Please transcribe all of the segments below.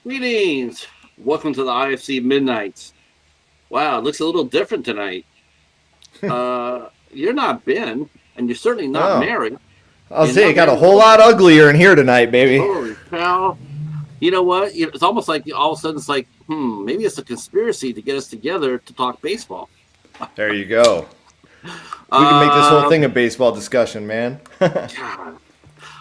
Greetings. Welcome to the IFC Midnights. Wow, it looks a little different tonight. You're not Ben, and you're certainly not Oh, Mary. I'll You're say it not got a Mary whole lot Wilson. uglier in here tonight, baby. Holy cow. You know what? It's almost like all of a sudden it's like, maybe it's a conspiracy to get us together to talk baseball. There you go. We can make this whole Um, thing a baseball discussion, man. God.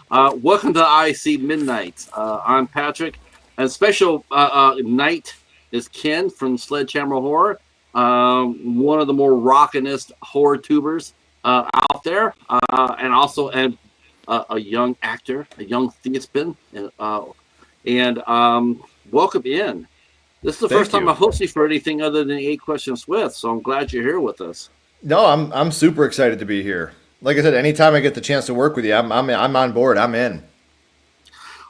Welcome to the IFC Midnight. I'm Patrick. And special night is Ken from Sledgehammer Horror, one of the more rockinest horror tubers out there, and a young actor, a young thespian. And welcome in. This is the first Thank time you. I hosted for anything other than 8 Questions with, so I'm glad you're here with us. No, I'm super excited to be here. Like I said, anytime I get the chance to work with you, I'm on board. I'm in.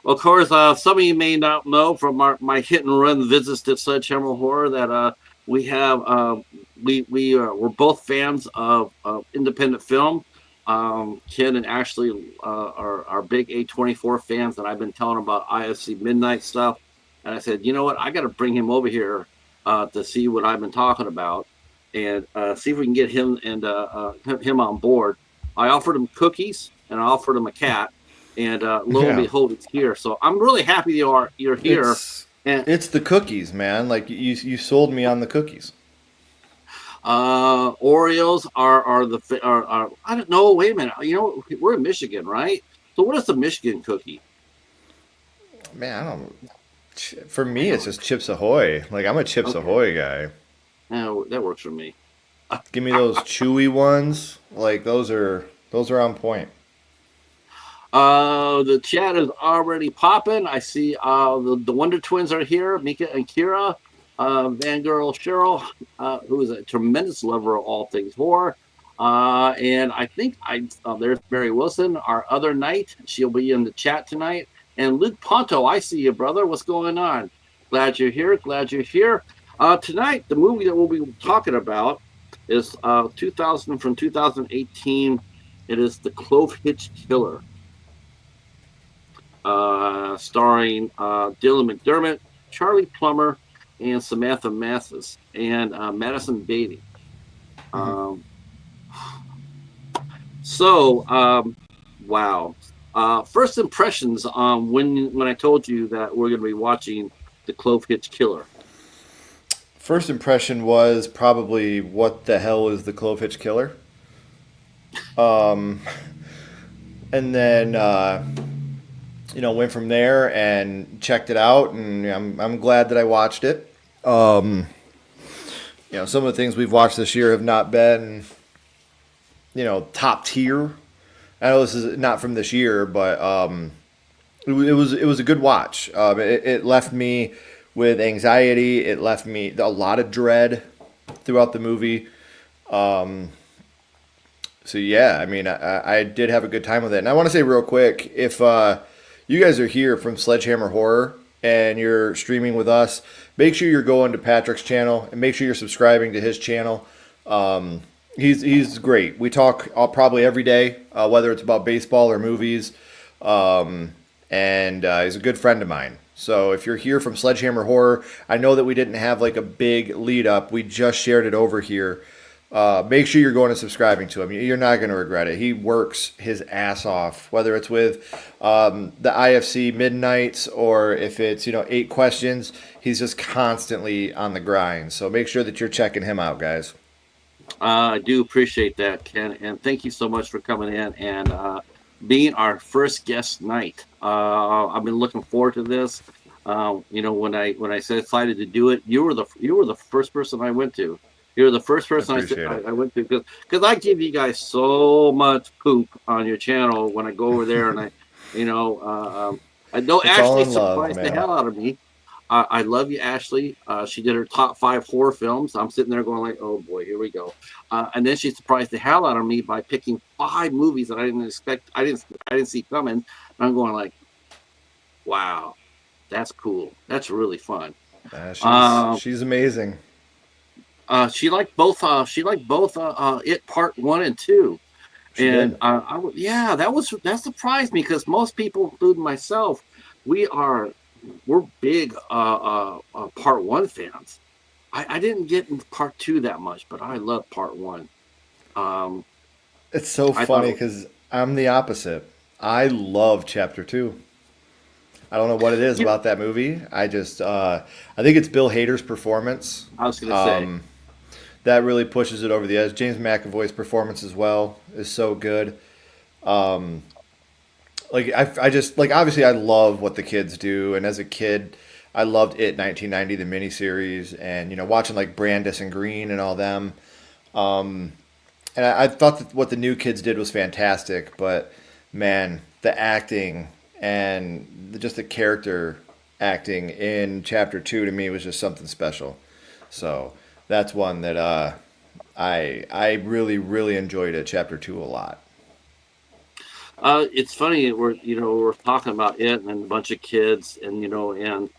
Well, of course, some of you may not know from my hit and run visits to Sledgehammer Horror that we have we're both fans of independent film. Ken and Ashley are big A24 fans, and I've been telling them about IFC Midnight stuff. And I said, you know what, I got to bring him over here to see what I've been talking about, and see if we can get him on board. I offered him cookies, and I offered him a cat, and lo and Yeah, behold, it's here. So I'm really happy you're here. it's And it's the cookies, man. Like you sold me on the cookies. Oreos are I don't know. Wait a minute. You know we're in Michigan, right? So what is the Michigan cookie? Man, I don't. For me, it's just Chips Ahoy. Like I'm a Chips Okay, Ahoy guy. that works for me. Give me those chewy ones. Like those are on point. The chat is already popping. I see the Wonder Twins are here, Mika and Kira. Van Girl Cheryl, who is a tremendous lover of all things horror. And I think there's Mary Wilson, our other knight. She'll be in the chat tonight. And Luke Ponto, I see you, brother. What's going on? Glad you're here. Glad you're here. Tonight, the movie that we'll be talking about is 2000 from 2018. It is The Clovehitch Killer, starring Dylan McDermott, Charlie Plummer, and Samantha Mathis, and Madison Beaty. Mhm. Um, so, wow. First impressions on when I told you that we're going to be watching The Clovehitch Killer. First impression was probably what the hell is the Clovehitch Killer? Um, and then went from there and checked it out, and I'm glad that I watched it. Um, some of the things we've watched this year have not been top tier. I know this is not from this year, but it was a good watch. It left me with anxiety. It left me a lot of dread throughout the movie. Um, so yeah, I mean, I did have a good time with it. And I want to say real quick, if you guys are here from Sledgehammer Horror and you're streaming with us, make sure you're going to Patrick's channel and make sure you're subscribing to his channel. He's great. We talk probably every day, whether it's about baseball or movies, and he's a good friend of mine. So if you're here from Sledgehammer Horror, I know that we didn't have like a big lead up. We just shared it over here. Make sure you're going and subscribing to him. You're not going to regret it. He works his ass off, whether it's with the IFC Midnights or if it's 8 questions. He's just constantly on the grind. So make sure that you're checking him out, guys. I do appreciate that, Ken, and thank you so much for coming in and being our first guest night. I've been looking forward to this. When I said excited to do it, you were the first person I went to. You're the first I person appreciate I it. went to because I give you guys so much poop on your channel when I go over there and I know It's all Ashley in love, surprised the man. hell out of me. I love you, Ashley. She did her top 5 horror films. I'm sitting there going like, oh boy, here we go. And then she surprised the hell out of me by picking 5 movies that I didn't expect. I didn't see coming. And I'm going like, wow, that's cool. That's really fun. She's Um, she's amazing. she liked both. It Part 1 and 2. She And did. yeah, that surprised me because most people, including myself, we are we're big part one fans. I didn't get in part two that much, but I love part one. Um, It's so I thought funny because I'm the opposite. I love Chapter 2. I don't know what it is you know, about that movie. I think it's Bill Hader's performance. I was gonna say, That really pushes it over the edge. James McAvoy's performance as well is so good. I just like obviously I love what the kids do, and as a kid, I loved it 1990 the miniseries, and watching like Brandis and Green and all them. And I thought that what the new kids did was fantastic, but man, the acting and just the character acting in Chapter 2 to me was just something special. So that's one that I really really enjoyed at Chapter 2 a lot. it's funny we're talking about it and a bunch of kids, and and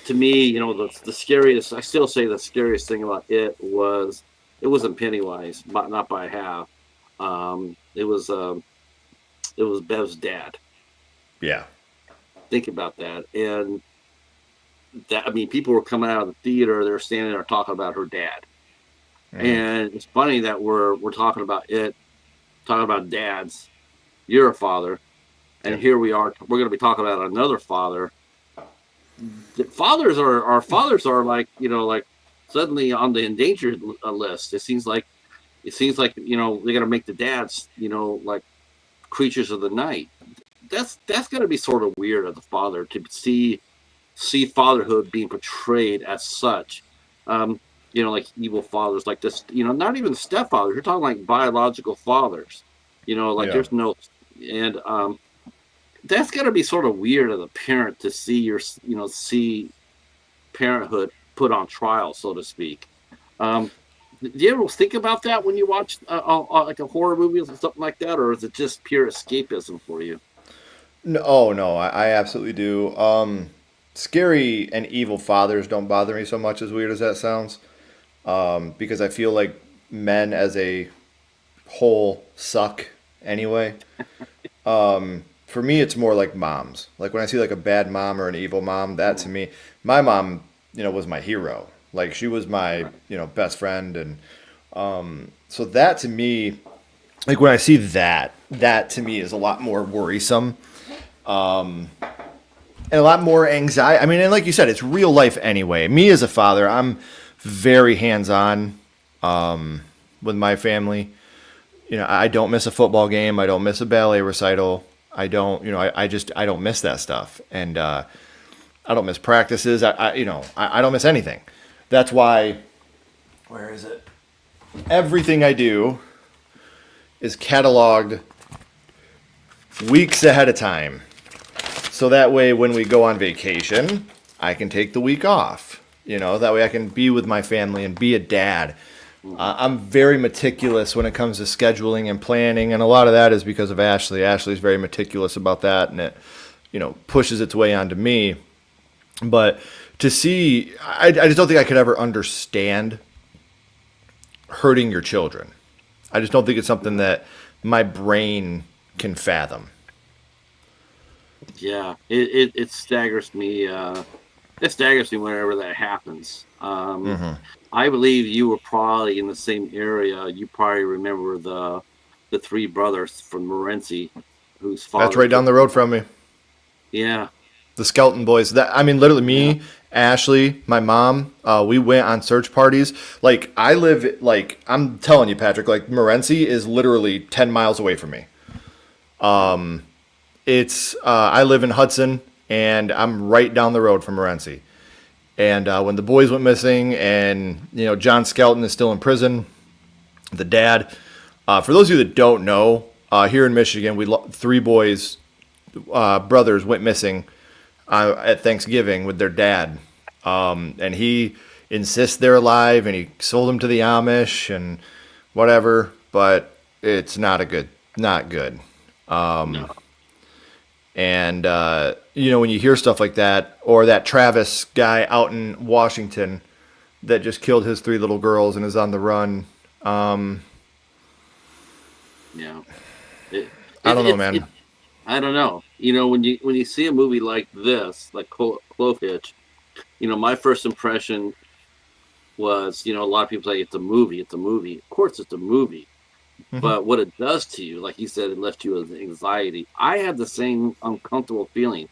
to me, the scariest. I still say the scariest thing about it wasn't Pennywise, but not by half. It was Bev's dad. Yeah. Think about that, and that I mean, people were coming out of the theater. They're standing there talking about her dad, Mm. and it's funny that we're talking about it, talking about dads. You're a father, and Yep. here we are. We're going to be talking about another father. The fathers are our fathers are like like suddenly on the endangered list. It seems like they're gonna make the dads like creatures of the night. That's gonna be sort of weird as a father to see fatherhood being portrayed as such. Um, like evil fathers like this. Not even stepfathers. You're talking like biological fathers. Like Yeah. there's no and that's got to be sort of weird as a parent to see see parenthood put on trial, so to speak. Um, do you ever think about that when you watch like a horror movie or something like that, or is it just pure escapism for you? No, oh no, I absolutely do. Scary and evil fathers don't bother me so much, as weird as that sounds, because I feel like men as a whole suck anyway. For me, it's more like moms. Like when I see like a bad mom or an evil mom, that to me, my mom, was my hero. Like she was my, Right. best friend, and so that to me, like when I see that, that to me is a lot more worrisome and a lot more anxiety. I mean, and like you said, it's real life anyway. Me as a father, I'm very hands on with my family. I don't miss a football game. I don't miss a ballet recital. I don't, I don't miss that stuff. And I don't miss practices. I don't miss anything. That's why, where is it? Everything I do is cataloged weeks ahead of time. So that way, when we go on vacation, I can take the week off. That way I can be with my family and be a dad. I'm very meticulous when it comes to scheduling and planning, and a lot of that is because of Ashley. Ashley's very meticulous about that, and it, pushes its way onto me. But to see, I just don't think I could ever understand hurting your children. I just don't think it's something that my brain can fathom. Yeah, it staggers me. It staggers me whenever that happens. I believe you were probably in the same area. You probably remember the three brothers from Morenci, whose That's father right down took the them. road from me. Yeah, The Skelton boys. That I mean, literally yeah. me, Ashley, my mom. We went on search parties. Like I live, like I'm telling you, Patrick. Like Morenci is literally 10 miles away from me. Wow. It's I live in Hudson, and I'm right down the road from Morenci. And when the boys went missing, and John Skelton is still in prison, the dad. For those of you that don't know, here in Michigan, three boys, brothers, went missing at Thanksgiving with their dad, and he insists they're alive, and he sold them to the Amish and whatever. But it's not good. No. And when you hear stuff like that, or that Travis guy out in Washington that just killed his three little girls and is on the run, Yeah. It, I it, don't know, it, it man. I don't know. When you see a movie like this, like Clovehitch, my first impression was, a lot of people say it's a movie. It's a movie. Of course, it's a movie. Hmm. But what it does to you, like you said, it left you with anxiety. I had the same uncomfortable feeling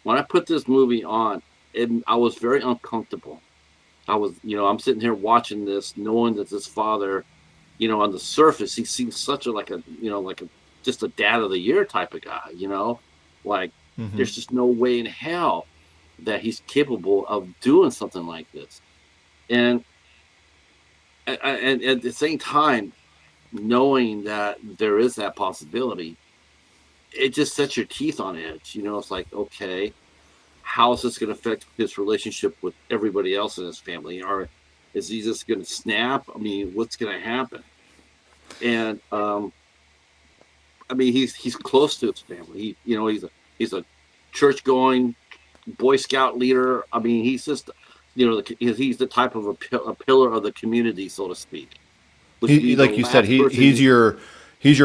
when I put this movie on. I was very uncomfortable. I'm sitting here watching this, knowing that this father, on the surface, he seems such a like a just a dad of the year type of guy. Like Hmm. there's just no way in hell that he's capable of doing something like this. And and at the same time, knowing that there is that possibility, it just sets your teeth on edge. It's like, okay, how is this going to affect his relationship with everybody else in his family? Or is he just going to snap? I mean, what's going to happen? And I mean, he's close to his family. He's a church going Boy Scout leader. I mean, he's just he's the type of a pillar of the community, so to speak. Which would be the Like you said, last person he's your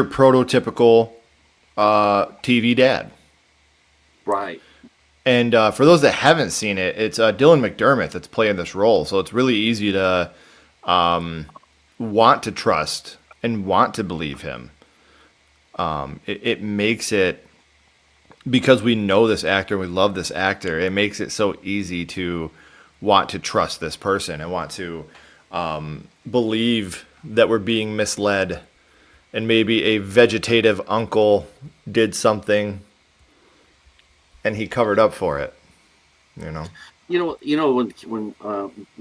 prototypical TV dad. right. And for those that haven't seen it, it's Dylan McDermott that's playing this role. So it's really easy to want to trust and want to believe him. It makes it, because we know this actor, we love this actor, it makes it so easy to want to trust this person and want to believe that we're being misled, and maybe a vegetative uncle did something and he covered up for it, you know?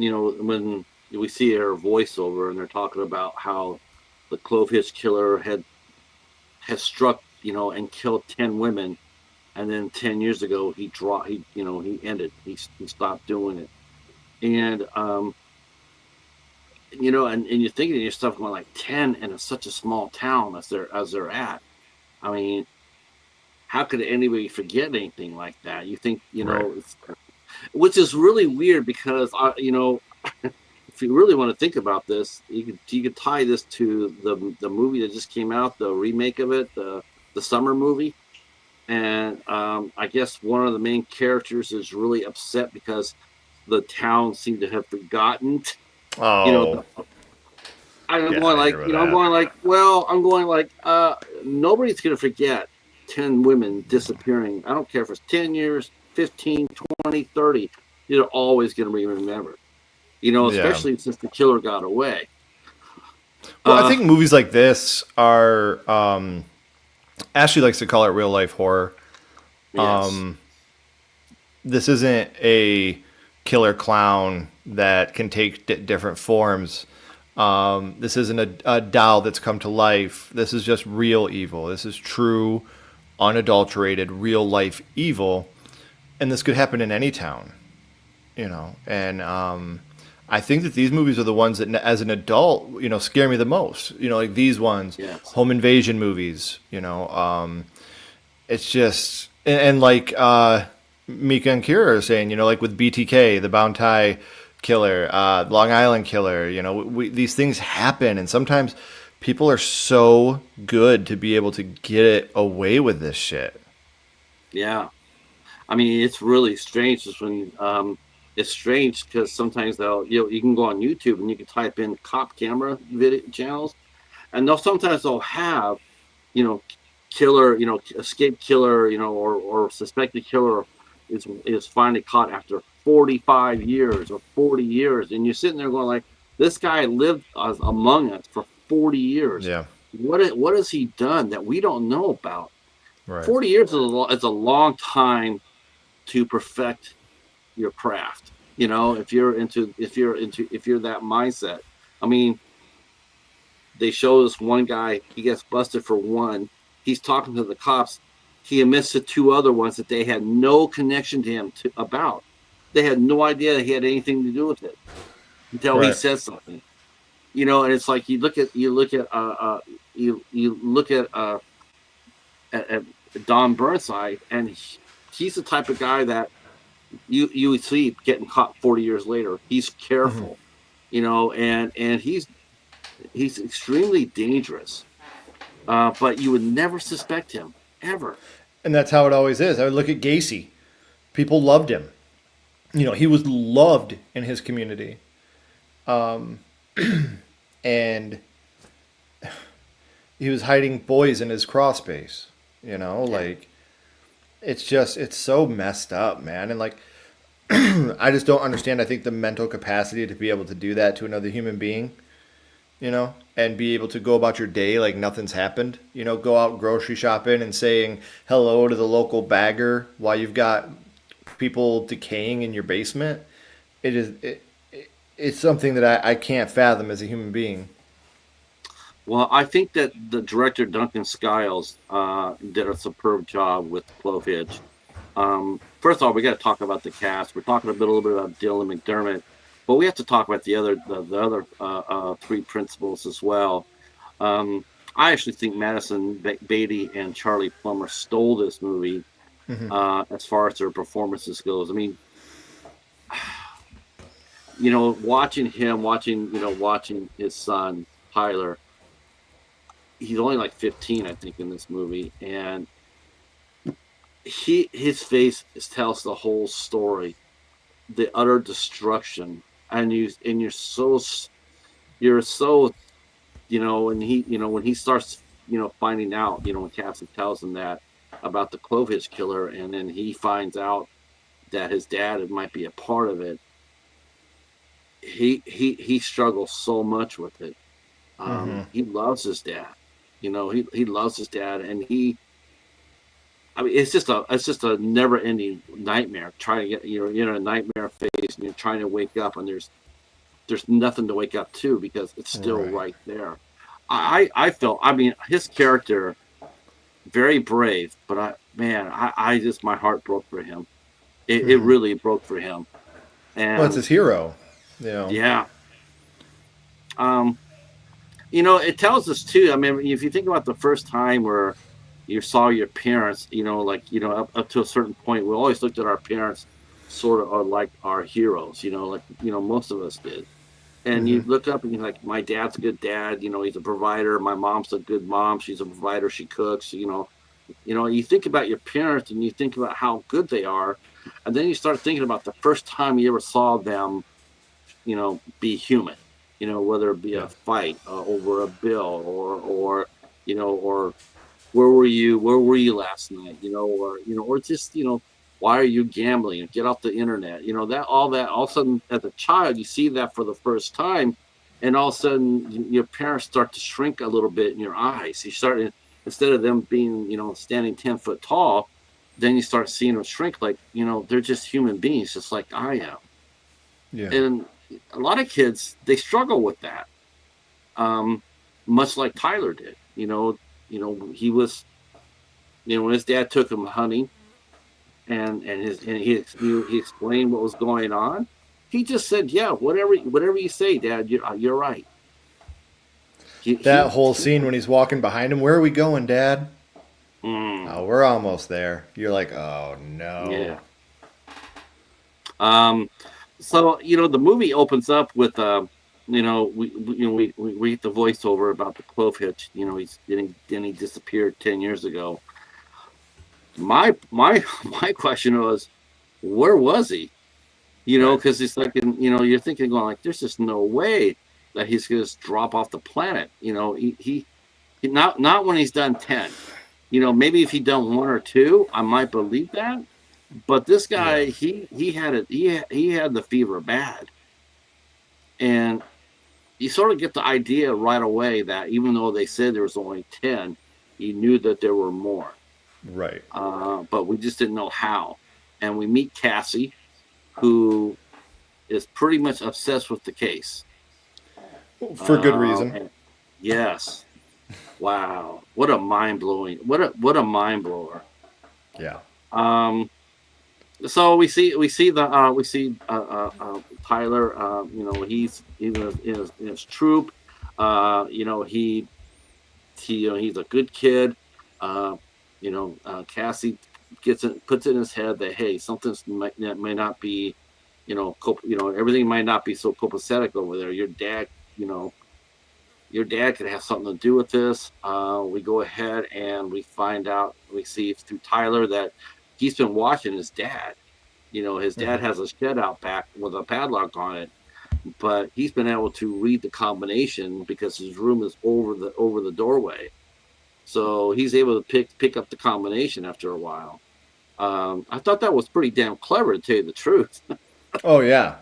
When we see her voiceover and they're talking about how the Clovehitch Killer has struck, and killed 10 women, and then 10 years ago he dropped, he ended, he stopped doing it. And and you're thinking to yourself, going like 10 in such a small town as they're at. I mean, how could anybody forget anything like that? You think, Right. which is really weird because if you really want to think about this, you could tie this to the movie that just came out, the remake of it, the summer movie. And I guess one of the main characters is really upset because the town seemed to have forgotten. You know, Oh, the, I'm yeah, going I like, remember that. I'm going like, nobody's gonna forget 10 women disappearing. I don't care if it's 10 years, 15, 20, 30. You're always gonna be remembered. Yeah. Especially since the killer got away. Well, I Uh, think movies like this are, Ashley likes to call it real life horror. yes, This isn't a killer clown that can take different forms. This isn't a doll that's come to life. This is just real evil. This is true, unadulterated, real life evil. And this could happen in any town, you know. And I think that these movies are the ones that, as an adult, scare me the most. Like these ones, yes, home invasion movies. It's just, and like Mika and Kira are saying, like with BTK, the Bounty Killer, Long Island Killer. These things happen, and sometimes people are so good to be able to get it away with this shit. yeah. I mean, it's really strange. Just when it's strange because sometimes you can go on YouTube and you can type in cop camera video channels, and they'll have you know killer, escape killer, or suspected killer is finally caught after 45 years or 40 years, and you're sitting there going like, this guy lived among us for 40 years. Yeah, What has he done that we don't know about? right. 40 years is a long time to perfect your craft. If you're that mindset. I mean, they show this one guy, he gets busted for one. He's talking to the cops. He admits to two other ones that they had no connection to him about. They had no idea that he had anything to do with it until he Right. says something. And it's like you look at Don Burnside, and he's the type of guy that you would see getting caught 40 years later. He's careful, and he's extremely dangerous. But you would never suspect him ever. And that's how it always is. I would look at Gacy. People loved him. He was loved in his community. And he was hiding boys in his crawl space. Like, it's so messed up, man. And like, I just don't understand. I think the mental capacity to be able to do that to another human being, and be able to go about your day like nothing's happened. Go out grocery shopping and saying hello to the local bagger while you've got people decaying in your basement. It's something that I can't fathom as a human being. Well, I think that the director Duncan Skiles did a superb job with Clovehitch. First of all, we got to talk about the cast. We're talking a little bit about Dylan McDermott, but we have to talk about the other three principals as well. I actually think Madison Beaty and Charlie Plummer stole this movie as far as their performances goes. I mean, watching his son Tyler. He's only like 15, I think, in this movie, and his face tells the whole story, the utter destruction, and you're so and when he starts finding out, when Cassie tells him that about the Clovehitch Killer, and then he finds out that his dad might be a part of it. He struggles so much with it. He loves his dad. He loves his dad, and it's just a never-ending nightmare. Trying to get you're in a nightmare phase, and you're trying to wake up, and there's nothing to wake up to because it's still right there. I felt, his character very brave, but I just, my heart broke for him. It really broke for him. And well, it's his hero. Yeah. It tells us too. I mean, if you think about the first time where you saw your parents, up to a certain point, we always looked at our parents sort of like our heroes, most of us did. And you look up and you're like, my dad's a good dad, he's a provider. My mom's a good mom. She's a provider. She cooks, you think about your parents and you think about how good they are. And then you start thinking about the first time you ever saw them, be human. Whether it be a fight over a bill or where were you last night, or just, why are you gambling? Get off the internet, all of a sudden as a child, you see that for the first time. And all of a sudden your parents start to shrink a little bit in your eyes. You start, instead of them being, standing 10 foot tall, then you start seeing them shrink like, they're just human beings, just like I am. Yeah. And a lot of kids, they struggle with that, much like Tyler did. He was, when his dad took him hunting, and he explained what was going on. He just said, "Yeah, whatever you say, Dad, you're right." That whole scene when he's walking behind him, where are we going, Dad? Oh, we're almost there. You're like, oh no. Yeah. So the movie opens up with we read the voiceover about the Clovehitch. He disappeared 10 years ago. My question was, where was he? Because it's like, you're thinking, going like, there's just no way that he's going to drop off the planet. He not when he's done 10. Maybe if he'd done 1 or 2, I might believe that. But this guy, he had it. He had the fever bad, and you sort of get the idea right away that even though they said there was only 10, he knew that there were more. Right. But we just didn't know how. And we meet Cassie, who is pretty much obsessed with the case for good reason. Yes. Wow. What a mind blowing. What a mind blower. Yeah. So we see Tyler. He's in his troop. He's a good kid. Cassie puts it in his head that, hey, something may not be, everything might not be so copacetic over there. Your dad, your dad could have something to do with this. We go ahead and we find out, we see through Tyler that he's been watching his dad. His dad has a shed out back with a padlock on it, but he's been able to read the combination because his room is over the doorway. So he's able to pick up the combination after a while. I thought that was pretty damn clever, to tell you the truth. Oh yeah.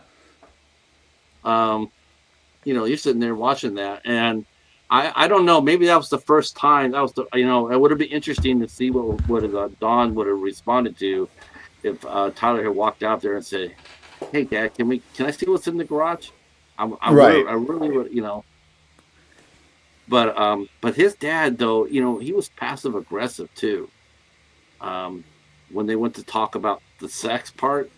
You're sitting there watching that, and I don't know, maybe that was the first time. That was it would have been interesting to see what Don would have responded to if Tyler had walked out there and said, "Hey, Dad, can I see what's in the garage?" Right. I really would. But his dad, though, he was passive aggressive too. When they went to talk about the sex part,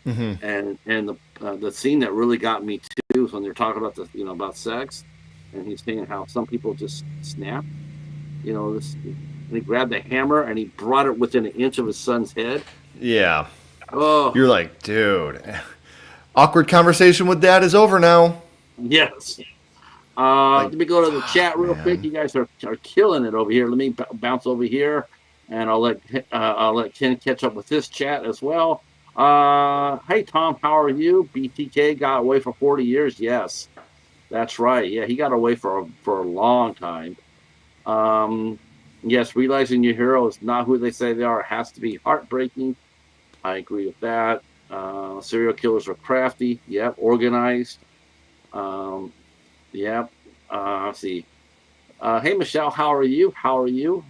and the scene that really got me too is when they're talking about about sex, and he's saying how some people just snap. And he grabbed the hammer and he brought it within an inch of his son's head. Yeah. Oh, You're like, dude, awkward conversation with dad is over now. yes. Let me go to the chat real quick. You guys are killing it over here. Let me bounce over here, and I'll let Ken catch up with this chat as well. Hey Tom, how are you? BTK got away for 40 years. Yes, that's right. Yeah, he got away for a long time. Yes, realizing your hero is not who they say they are has to be heartbreaking. I agree with that. Serial killers are crafty. Yep, organized. Yep. Let's see. Hey Michelle, how are you? How are you?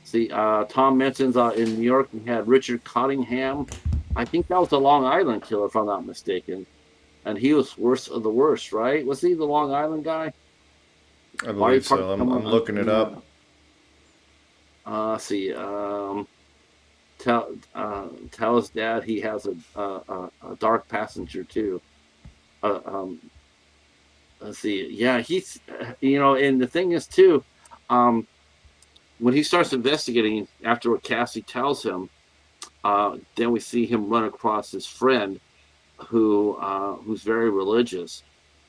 See, Tom mentions in New York we had Richard Cottingham. I think that was the Long Island killer, if I'm not mistaken. And he was worst of the worst, right? Was he the Long Island guy? I believe so. I'm looking it up. Let's see. Tell his dad he has a dark passenger too. Let's see. Yeah, he's and the thing is too, when he starts investigating after what Cassie tells him, then we see him run across his friend who's very religious,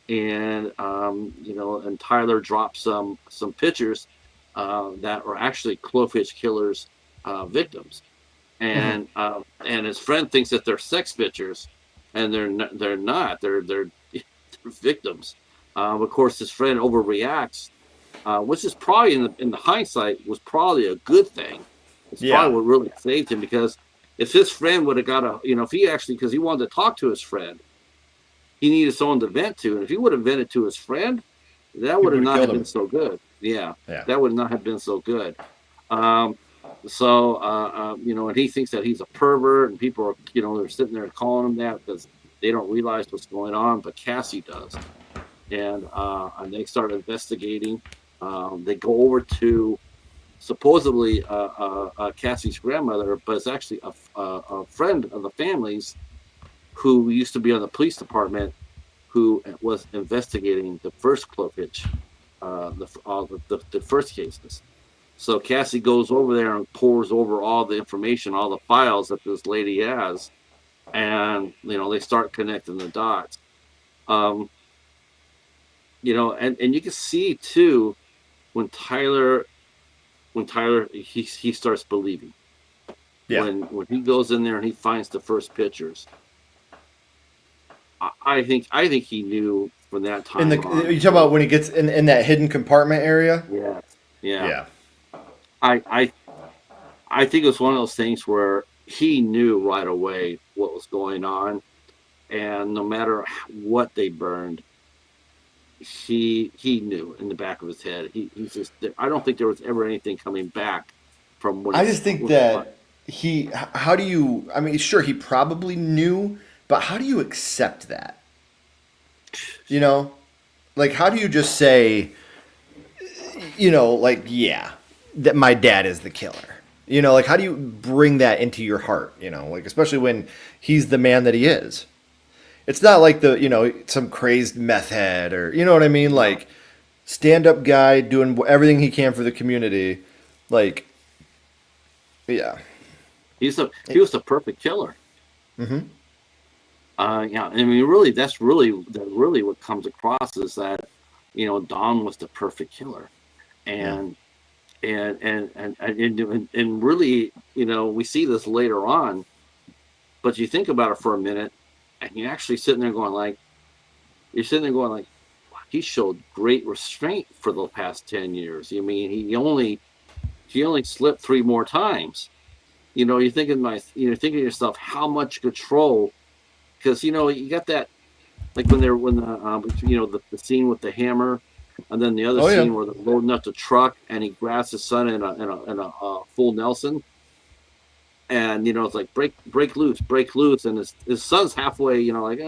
and and Tyler drops some pictures that are actually Clovehitch Killer's victims, and his friend thinks that they're sex pictures, and they're not. They're victims. Of course, his friend overreacts, which is probably in the hindsight was probably a good thing. It's probably what really saved him, because if his friend would have got if he actually, because he wanted to talk to his friend, he needed someone to vent to, and if he would have vented to his friend, that would have not have been so good. Yeah, that would not have been so good. And he thinks that he's a pervert, and people are, they're sitting there calling him that because they don't realize what's going on, but Cassie does. And they start investigating. They go over to supposedly Cassie's grandmother, but it's actually a friend of the family's who used to be on the police department, who was investigating the first Clovehitch, the first cases. So Cassie goes over there and pours over all the information, all the files that this lady has, and they start connecting the dots. And you can see too when Tyler he starts believing. Yeah. When he goes in there and he finds the first pictures, I think he knew from that time. You talk about when he gets in that hidden compartment area? Yeah. I think it was one of those things where he knew right away what was going on, and no matter what they burned, he knew in the back of his head. He's just, I don't think there was ever anything coming back from what. I just think that how do you? I mean, sure, he probably knew, but how do you accept that? Like, how do you just say, that my dad is the killer? Like, how do you bring that into your heart? Like, especially when he's the man that he is. It's not like some crazed meth head or, you know what I mean? Like, stand-up guy doing everything he can for the community. Like, yeah. He was the perfect killer. Mm-hmm. I mean, really, that's really what comes across is that Don was the perfect killer, Yeah. and and really, we see this later on, but you think about it for a minute, and you're actually sitting there going like, wow, he showed great restraint for the past 10 years. I mean, he only slipped three more times. You're thinking thinking to yourself how much control, because you got that, like the scene with the hammer, and then the other Oh yeah. scene where they're loading up the truck and he grabs his son in a full Nelson, and it's like break loose, and his son's halfway, like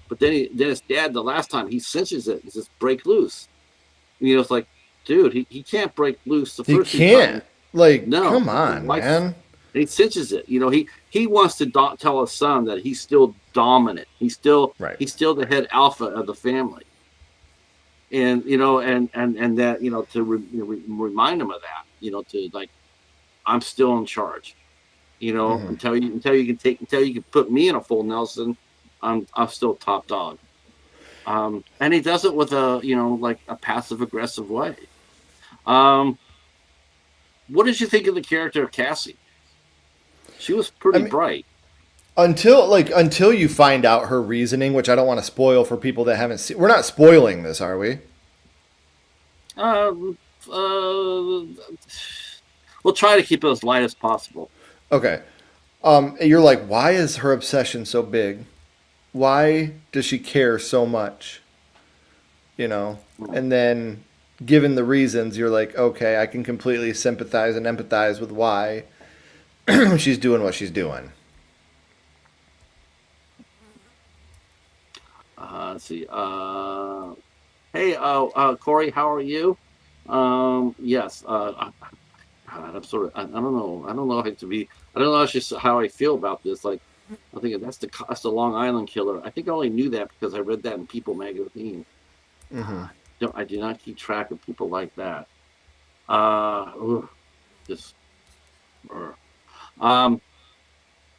but then his dad, the last time he cinches it, he says break loose. It's like, dude, he can't break loose the He first two times. can't. Like, No, come but the on, wife, man. he cinches it. He wants to tell his son that he's still dominant. Right. He's still the head alpha of the family, and that to remind him of that. To like, I'm still in charge. Hmm. Until you can put me in a full Nelson, I'm still top dog. And he does it with a like a passive aggressive way. Um, what did you think of the character of Cassie? She was I pretty mean, bright. until you find out her reasoning, which I don't want to spoil for people that haven't seen. We're not spoiling this, are we? Um, uh, we'll try to keep it as light as possible. Okay. You're like, why is her obsession so big? Why does she care so much? You know? And then, given the reasons, you're like, okay, I can completely sympathize and empathize with why she's doing what she's doing. Let's see. Hey, Corey, how are you? Yes. God, I'm sort of. I don't know. I don't know how to be. I don't know how I feel about this. Like, I think that's the Long Island Killer. I think I only knew that because I read that in People magazine. Hmm. I do not keep track of people like that. Ugh, just. uh, Um.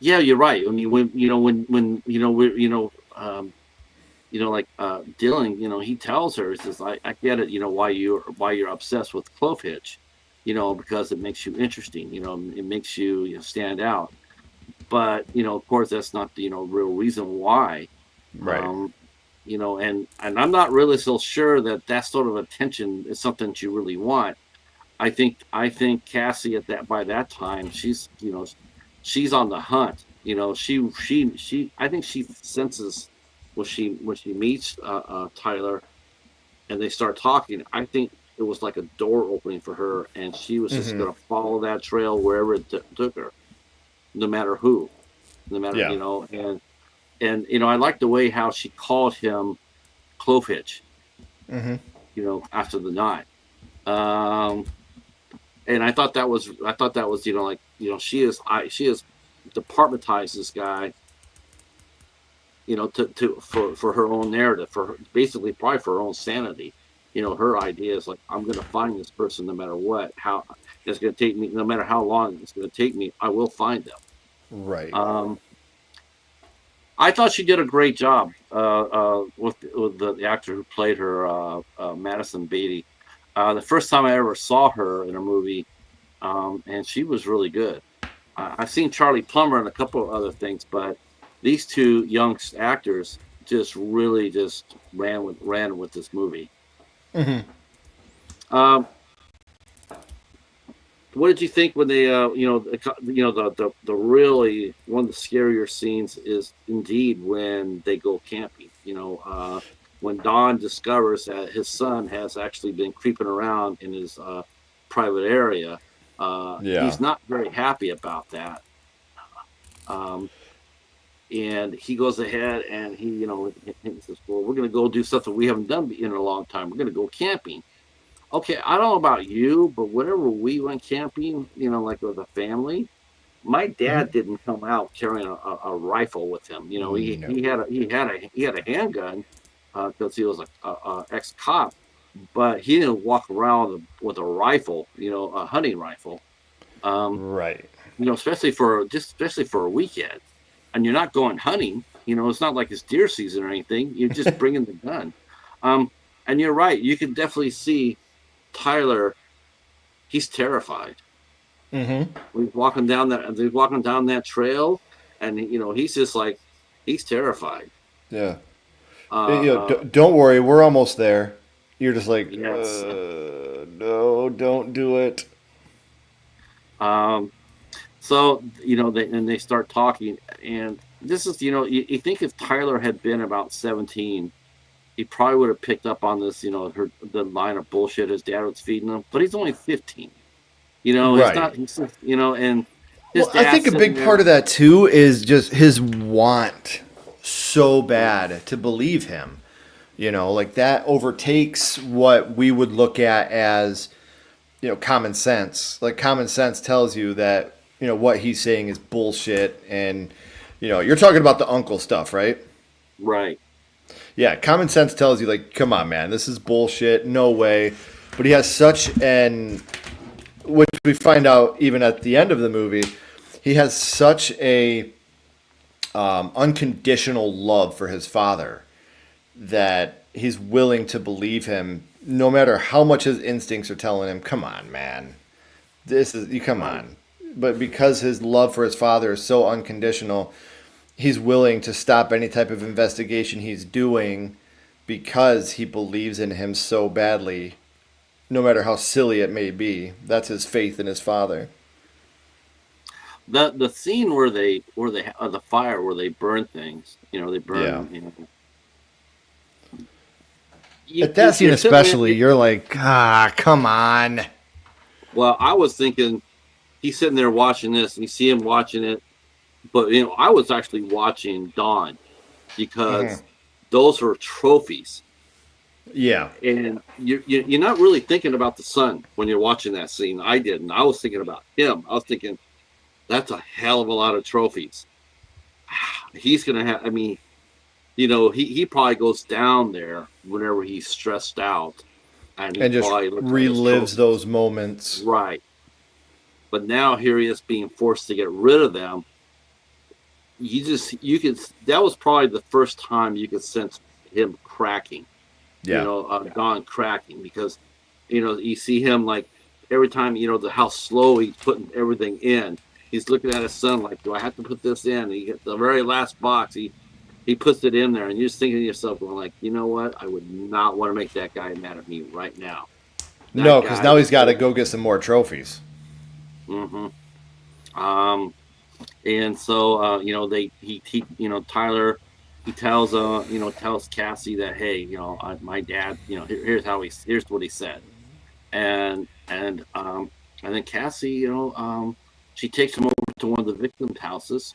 Yeah, you're right. I mean, when we're like Dylan, he tells her, he says, I get it, why you're obsessed with Clovehitch, because it makes you interesting, it makes you, stand out. But, of course, that's not the, real reason why. Right. Um, and I'm not really so sure that sort of attention is something that you really want. I think Cassie by that time, she's on the hunt. I think she senses when she meets Tyler and they start talking. I think it was like a door opening for her, and she was just Hmm. going to follow that trail wherever it took her, no matter who, no matter Yeah. and I like the way how she called him Clovehitch, Hmm. after the night. Um, and I thought that was like she is departmentized this guy, for her own narrative, basically probably for her own sanity. Her idea is like, I'm going to find this person no matter what, how it's going to take me, no matter how long it's going to take me, I will find them. Right. Um, I thought she did a great job with the actor who played her, Madison Beaty. The first time I ever saw her in a movie, and she was really good. I've seen Charlie Plummer and a couple of other things, but these two young actors just really just ran with this movie. Hmm. Um, what did you think when they, the really one of the scarier scenes is indeed when they go camping. When Don discovers that his son has actually been creeping around in his private area. Yeah. He's not very happy about that. Um, and he goes ahead and he says, well, we're going to go do something we haven't done in a long time. We're going to go camping. Okay, I don't know about you, but whenever we went camping, like with a family, my Hmm. dad didn't come out carrying a rifle with him. he, No. he had a handgun, because he was a ex cop, but he didn't walk around with a rifle, a hunting rifle. Um, Right. especially for a weekend, and you're not going hunting. It's not like it's deer season or anything. You're just bringing the gun. Um, And you're right. You can definitely see Tyler. He's terrified. Mm-hmm. He's walking down that trail, and he's just like, he's terrified. Yeah. Uh, uh, Don't worry, we're almost there. You're just like, yes. no, don't do it. Um, so they start talking, and this is you think if Tyler had been about 17, he probably would have picked up on this, the line of bullshit his dad was feeding him. But he's only 15. He's Right. not. And his Well, I think dad's a sitting big part there. of that too is just his want so bad to believe him. Like that overtakes what we would look at as, common sense. Like common sense tells you that, what he's saying is bullshit. And, you're talking about the uncle stuff, right? Right. Yeah, common sense tells you, like, come on, man, this is bullshit. No way. But he has such an, which we find out even at the end of the movie, he has such a unconditional love for his father that he's willing to believe him no matter how much his instincts are telling him, come on, man. You come Right. on. But because his love for his father is so unconditional, he's willing to stop any type of investigation he's doing because he believes in him so badly, no matter how silly it may be. That's his faith in his father. The scene where they the fire where they burn things, they Yeah. burn. At that scene You're sitting there. especially, you're like, come on. Well, I was thinking he's sitting there watching this, and you see him watching it. But I was actually watching Dawn because those were trophies, Yeah. and you're not really thinking about the son when you're watching that scene. I didn't. I was thinking about him. I was thinking that's a hell of a lot of trophies. He's gonna have. I mean, he probably goes down there whenever he's stressed out, and he And just probably looks at his relives trophies. those moments. Right. But now here he is being forced to get rid of them. You could, that was probably the first time you could sense him cracking, Yeah. Don cracking, because you see him like every time, how slow he's putting everything in. He's looking at his son like, do I have to put this in? And he gets the very last box, he puts it in there, and you're just thinking to yourself, going like, you know what, I would not want to make that guy mad at me right now. That No, because guy now was he's got to so. go get some more trophies. Mm-hmm. um and so Tyler, he tells Cassie that, hey, my dad, here's what he said. And then Cassie, she takes him over to one of the victims' houses,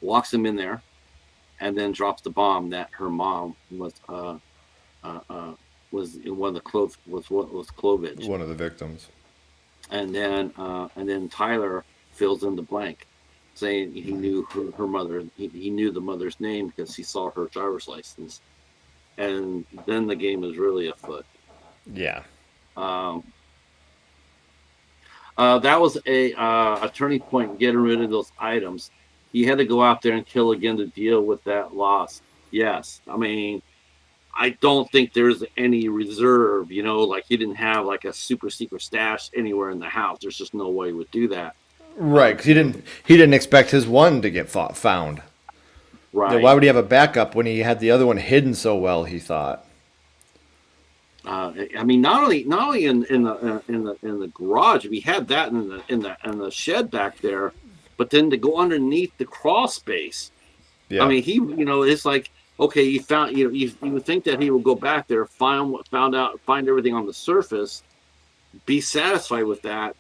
locks him in there, and then drops the bomb that her mom uh, uh was in one of the was Clovehitch. One of the victims. And then Tyler fills in the blank, saying he knew her mother. He knew the mother's name because he saw her driver's license. And then the game is really afoot. Yeah. Um, that was a turning point in getting rid of those items. He had to go out there and kill again to deal with that loss. Yes, I mean, I don't think there's any reserve. Like he didn't have like a super secret stash anywhere in the house. There's just no way he would do that. Right, because he didn't expect his one to get found. Why Right. would he have a backup when he had the other one hidden so well? He thought. I mean, not only in the garage, we had that in the shed back there, but then to go underneath the crawl space. I Yeah. mean, it's like, okay, you found, you would think that he would go back there, find everything on the surface, be satisfied with that,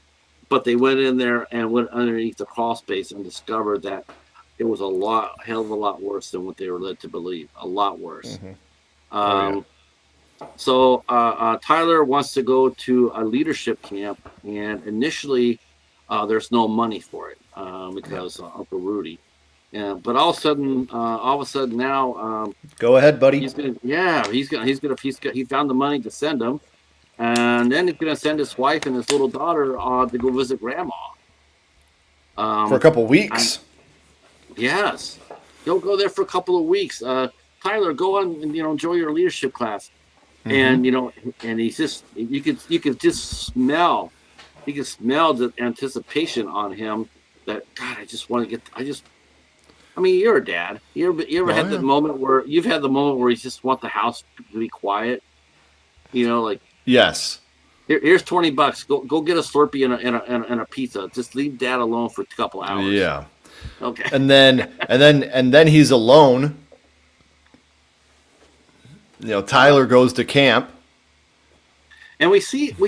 but they went in there and went underneath the crawl space and discovered that it was hell of a lot worse than what they were led to believe. A lot worse. Oh yeah. Um, So Tyler wants to go to a leadership camp, and initially there's no money for it Yeah. because Uncle Rudy. Yeah, but all of a sudden now, Go ahead, buddy. he found the money to send him, and then he's gonna send his wife and his little daughter to go visit grandma. For a Um, couple and weeks. yes, he'll go there for a couple of weeks. Tyler, go on and enjoy your leadership class. Mm-hmm. and and he's just you could just smell you can smell the anticipation on him that God, I just want to get I mean, you're a dad. You ever Oh had the yeah. moment where you've had the moment where you just want the house to be quiet? Like Yes. here's $20. Go get a Slurpee and a pizza. Just leave dad alone for a couple hours. Yeah. Okay. And then he's alone. Uh, Tyler goes to camp. and we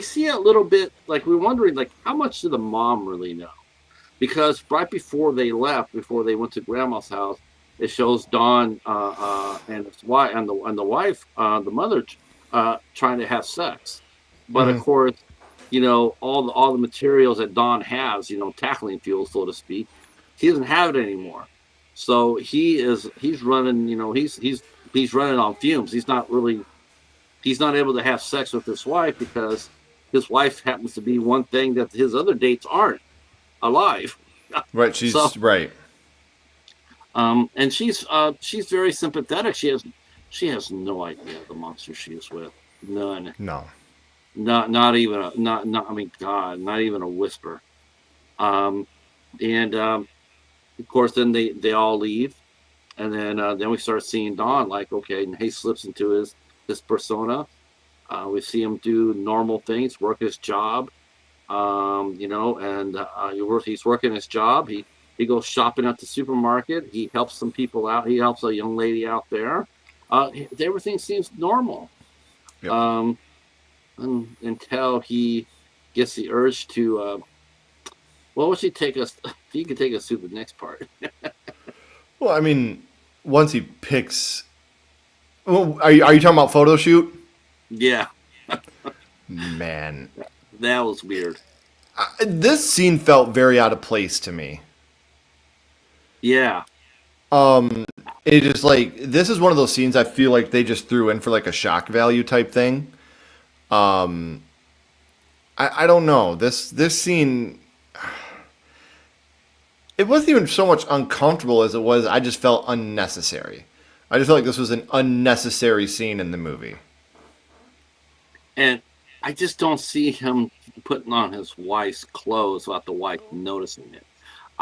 see a little bit like we're wondering like how much did the mom really know? Because right before they left, before they went to grandma's house, it shows Don and his wife and the wife, the mother, trying to have sex. But of Hmm. course, all the materials that Don has, tackling fuel, so to speak, he doesn't have it anymore. So he's running, he's running on fumes. He's not able to have sex with his wife because his wife happens to be one thing that his other dates aren't alive. Right. So, She's right. and she's very sympathetic. She has no idea the monster she is with. None. No. Not even a not. I mean, God, not even a whisper. Um, and of course, then they all leave, and then we start seeing Don. Like, okay, and he slips into his persona. We see him do normal things, work his job. And he's working his job. He goes shopping at the supermarket. He helps some people out. He helps a young lady out there. Everything seems normal, Yep. um, until he gets the urge to. Well, would you take us? You can take us through the next part. Well, I mean, once he picks. Well, are you talking about photo shoot? Yeah, Man, that was weird. this scene felt very out of place to me. Yeah, It just like this is one of those scenes I feel like they just threw in for like a shock value type thing. I don't know. This scene, it wasn't even so much uncomfortable as it was I just felt unnecessary. I just felt like this was an unnecessary scene in the movie. and I just don't see him putting on his wife's clothes without the wife noticing it.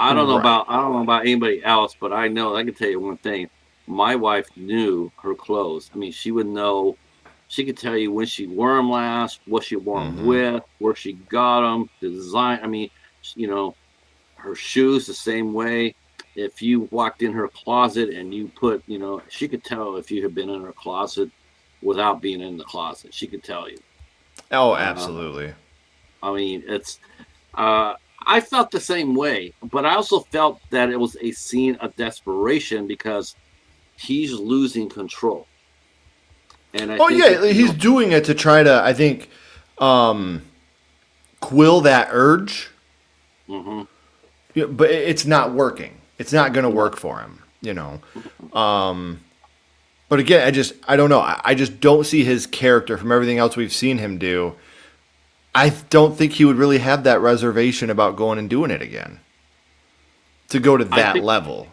Right. I don't know about anybody else, but I can tell you one thing. My wife knew her clothes. I mean, she would know. She could tell you when she wore them last, what she wore them Mm-hmm. with, where she got them, the design. I mean, you know, her shoes the same way. If you walked in her closet and you put, she could tell if you had been in her closet without being in the closet. She could tell you. Oh, Um, absolutely. I mean, uh, I felt the same way, but I also felt that it was a scene of desperation because he's losing control, and I Oh think yeah, he's doing it to try to, I think, quill that urge. hmm Yeah, but it's not working. It's not going to no, work for him. But again, I don't know. I just don't see his character from everything else we've seen him do. I don't think he would really have that reservation about going and doing it again to go to I that think level.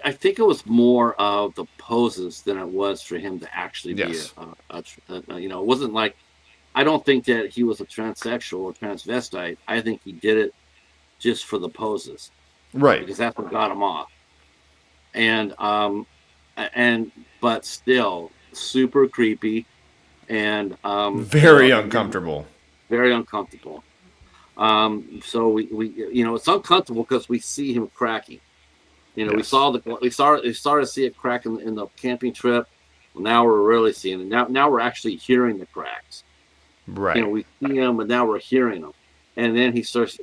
I think it was more of the poses than it was for him to actually be Yes. it wasn't like I don't think that he was a transsexual or transvestite. I think he did it just for the poses Right. because that's what got him off. And and but still super creepy and Very and then uncomfortable. very uncomfortable. So we it's uncomfortable because we see him cracking. Yes. We started to see it crack in the camping trip. Well, now we're really seeing it. Now we're actually hearing the cracks. Right. We see him, but now we're hearing them. And then he starts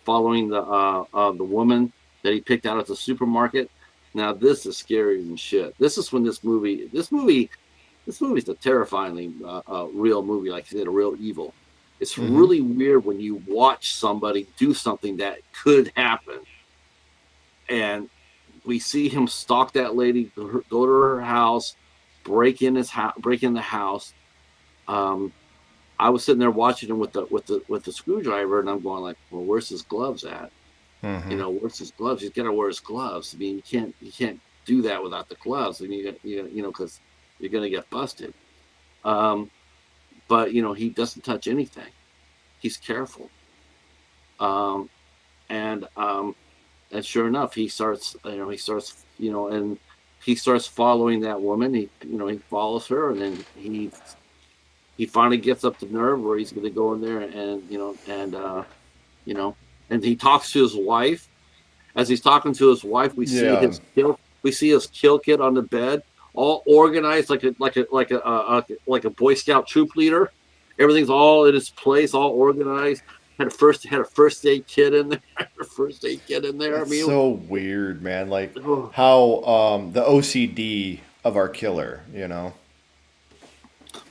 following the woman that he picked out at the supermarket. Now this is scary than shit. This is when this movie's a terrifyingly real movie, like I said, a real evil. It's Mm-hmm. really weird when you watch somebody do something that could happen, and we see him stalk that lady, go to her house, break in the house. Um, I was sitting there watching him with the screwdriver, and I'm going like, well, where's his gloves at? Mm-hmm. Where's his gloves? He's got to wear his gloves. I mean, you can't do that without the gloves. I mean, because you're gonna get busted. Um, but he doesn't touch anything. He's careful. Um, and and sure enough, and he starts following that woman. He follows her, and then he finally gets up the nerve where he's going to go in there you know, and he talks to his wife. As he's talking to his wife, Yeah. we see his kill kit on the bed, all organized like a Boy Scout troop leader. Everything's all in its place, all organized. Had a first aid kit in there. A first aid kit in there. I It's mean, so weird, man. Like oh, how the OCD of our killer, you know?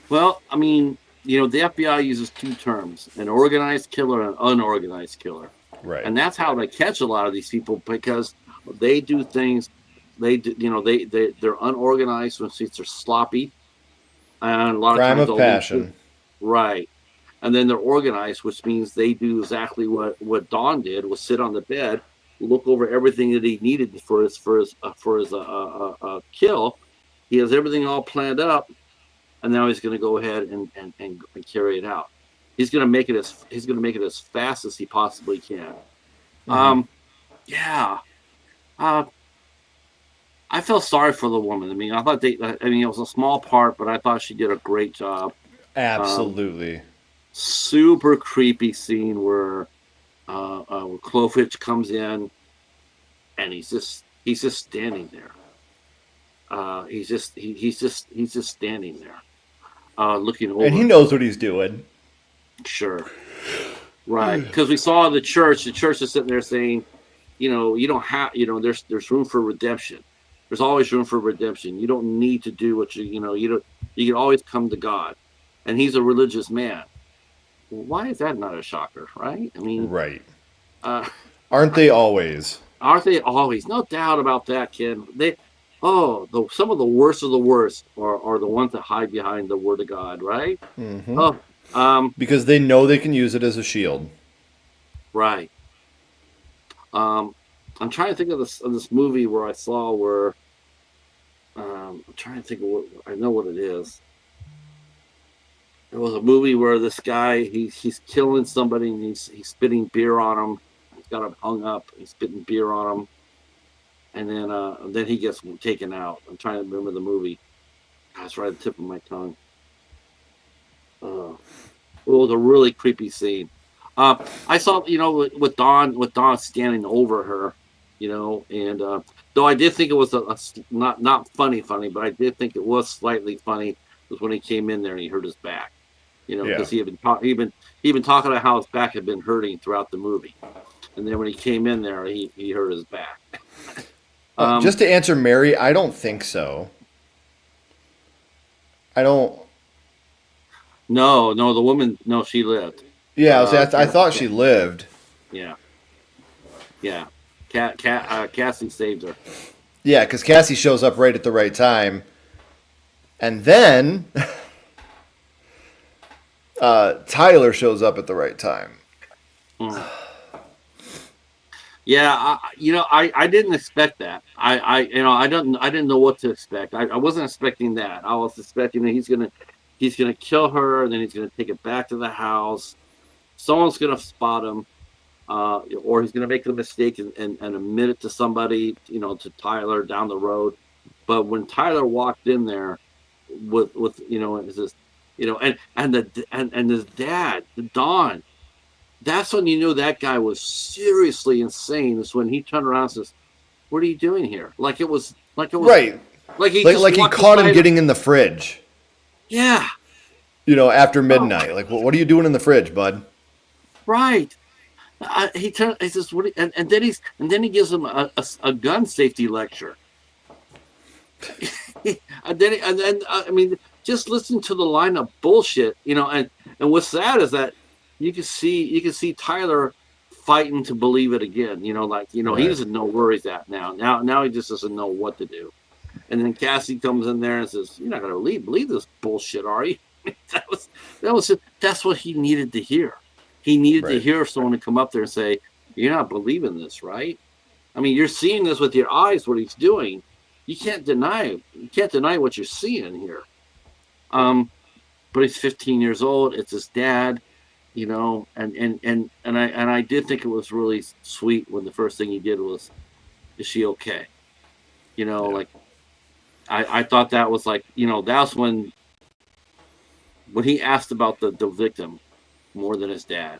well, I mean, the FBI uses two terms: an organized killer and an unorganized killer. Right. And that's how they catch a lot of these people, because they do things. They do, they're unorganized, which means they're sloppy, and a lot of Crime times of they'll passion. right, and then they're organized, which means they do exactly what Don did: was sit on the bed, look over everything that he needed for his kill. He has everything all planned up, and now he's going to go ahead and carry it out. He's going to make it as fast as he possibly can. Hmm. Um, yeah. Uh, I felt sorry for the woman. I mean, it was a small part, but I thought she did a great job. Um, Absolutely. Super creepy scene where Clovehitch comes in, and he's just standing there. He's just standing there, looking And he over. knows what he's doing. Sure, right? Because we saw the church. The church is sitting there saying, you don't have, there's room for redemption. There's always room for redemption. You don't need to do what you don't. You can always come to God, and he's a religious man. Well, why is that not a shocker, right? I mean, Right. uh, Aren't they always? aren't they always? No doubt about that, Ken. Some of the worst of the worst are the ones that hide behind the word of God, right? Hmm. Oh, Because they know they can use it as a shield. right. Um, I'm trying to think of this movie where I saw where I'm trying to think of what I know what it is. There was a movie where this guy he's killing somebody, and he's spitting beer on him. He's got him hung up. He's spitting beer on him, and then he gets taken out. I'm trying to remember the movie. It's right at the tip of my tongue. It was a really creepy scene. I saw, with Dawn standing over her, and though I did think it was not funny, but I did think it was slightly funny was when he came in there and he hurt his back, Yeah. because he had been talking about how his back had been hurting throughout the movie, and then when he came in there, he hurt his back. Um, Just to answer Mary, I don't think so. I don't. no, no, the woman, no, she lived. Yeah, I Cat, thought cat, she lived. yeah, yeah. Cassie saved her. Yeah, because Cassie shows up right at the right time. And then Tyler shows up at the right time. Mm. Yeah, I didn't expect that. I didn't know what to expect. I wasn't expecting that. I was expecting that he's gonna kill her, and then he's gonna take it back to the house. Someone's gonna spot him, or he's gonna make a mistake and admit it to somebody, to Tyler down the road. But when Tyler walked in there with is this, and his dad, Don, that's when you knew that guy was seriously insane. Is when he turned around and says, "What are you doing here?" Right. Like he just Like he walked caught him beside him. getting in the fridge, Yeah. after Oh, midnight. Like, what are you doing in the fridge, bud? right. He says, "What?" And then he gives him a gun safety lecture. I mean, just listen to the line of bullshit, and what's sad is that you can see Tyler fighting to believe it again. He Right. doesn't know where he's at now. Now he just doesn't know what to do. And then Cassie comes in there and says, "You're not going to believe this bullshit, are you?" That's what he needed to hear. He needed to Right. hear someone to come up there and say, "You're not believing this, right? I mean, you're seeing this with your eyes, what he's doing. You can't deny it. You can't deny what you're seeing here." Um, but he's 15 years old. It's his dad, and I did think it was really sweet when the first thing he did was, "Is she okay?" Yeah. Like I thought that was like, that's when he asked about the victim more than his dad.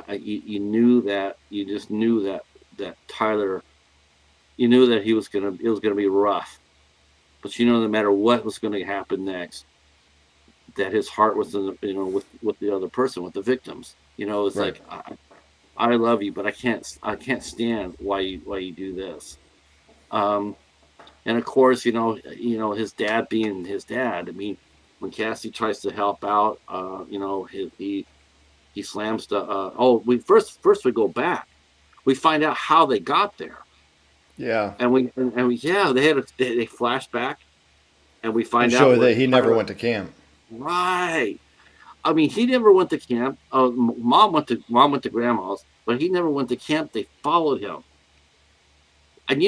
You knew that, you just knew that Tyler, you knew that it was gonna be rough, but no matter what was going to happen next, that his heart was in with the other person, with the victims. It's Right. like, I love you, but I can't stand why you do this. Um, and of course, his dad being his dad. I mean, when Cassie tries to help out, he slams the. We first we go back. We find out how they got there, Yeah. and we yeah, they flash back, and we And find out show where that he never Tyler. went to camp. Right. I mean, he never went to camp. Mom went to grandma's, but he never went to camp. They followed him, and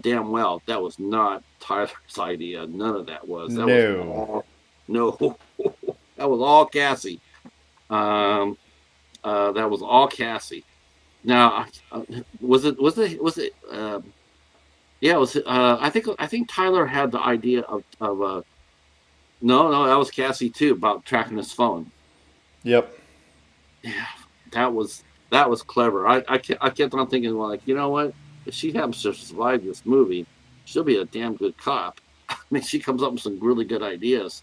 damn well that was not Tyler's idea. None of that was. That was No. all no. That was all Cassie. Um, that was all Cassie. Now, was it? Was it? Was it? Yeah, it was. I think Tyler had the idea of. No, that was Cassie too, about tracking his phone. Yep. Yeah, that was clever. I kept on thinking, well, like, you know what? If she happens to survive this movie, she'll be a damn good cop. I mean, she comes up with some really good ideas.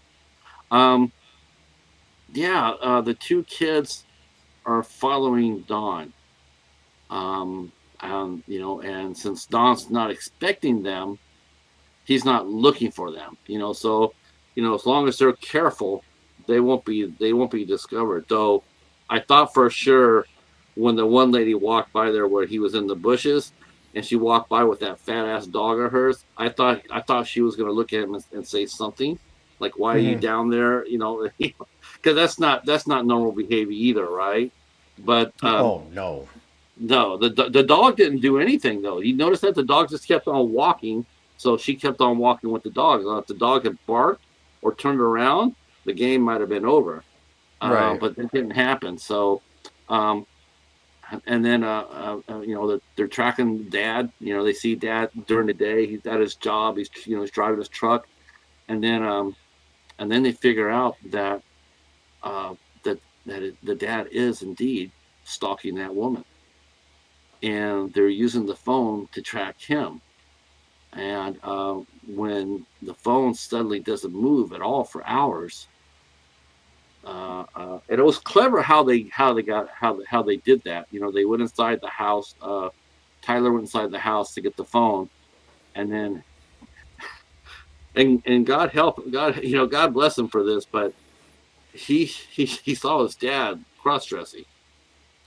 Um, yeah, the two kids are following Dawn. And since Dawn's not expecting them, he's not looking for them. So as long as they're careful, they won't be discovered. Though I thought for sure when the one lady walked by there where he was in the bushes, and she walked by with that fat ass dog of hers, I thought she was going to look at him and say something like, "Why are you Hmm. down there?" Because that's not normal behavior either, right? But Oh no. no, the dog didn't do anything though. You notice that the dog just kept on walking, so she kept on walking with the dog. If the dog had barked or turned around, the game might have been over. Right. But that didn't happen. So, um, and then they're tracking Dad. They see Dad during the day. He's at his job. He's driving his truck, and then they figure out that uh, the dad is indeed stalking that woman, and they're using the phone to track him. And when the phone suddenly doesn't move at all for hours, and it was clever how they did that. They went inside the house. Tyler went inside the house to get the phone, and then and God help God, God bless him for this, but he saw his dad cross dressing,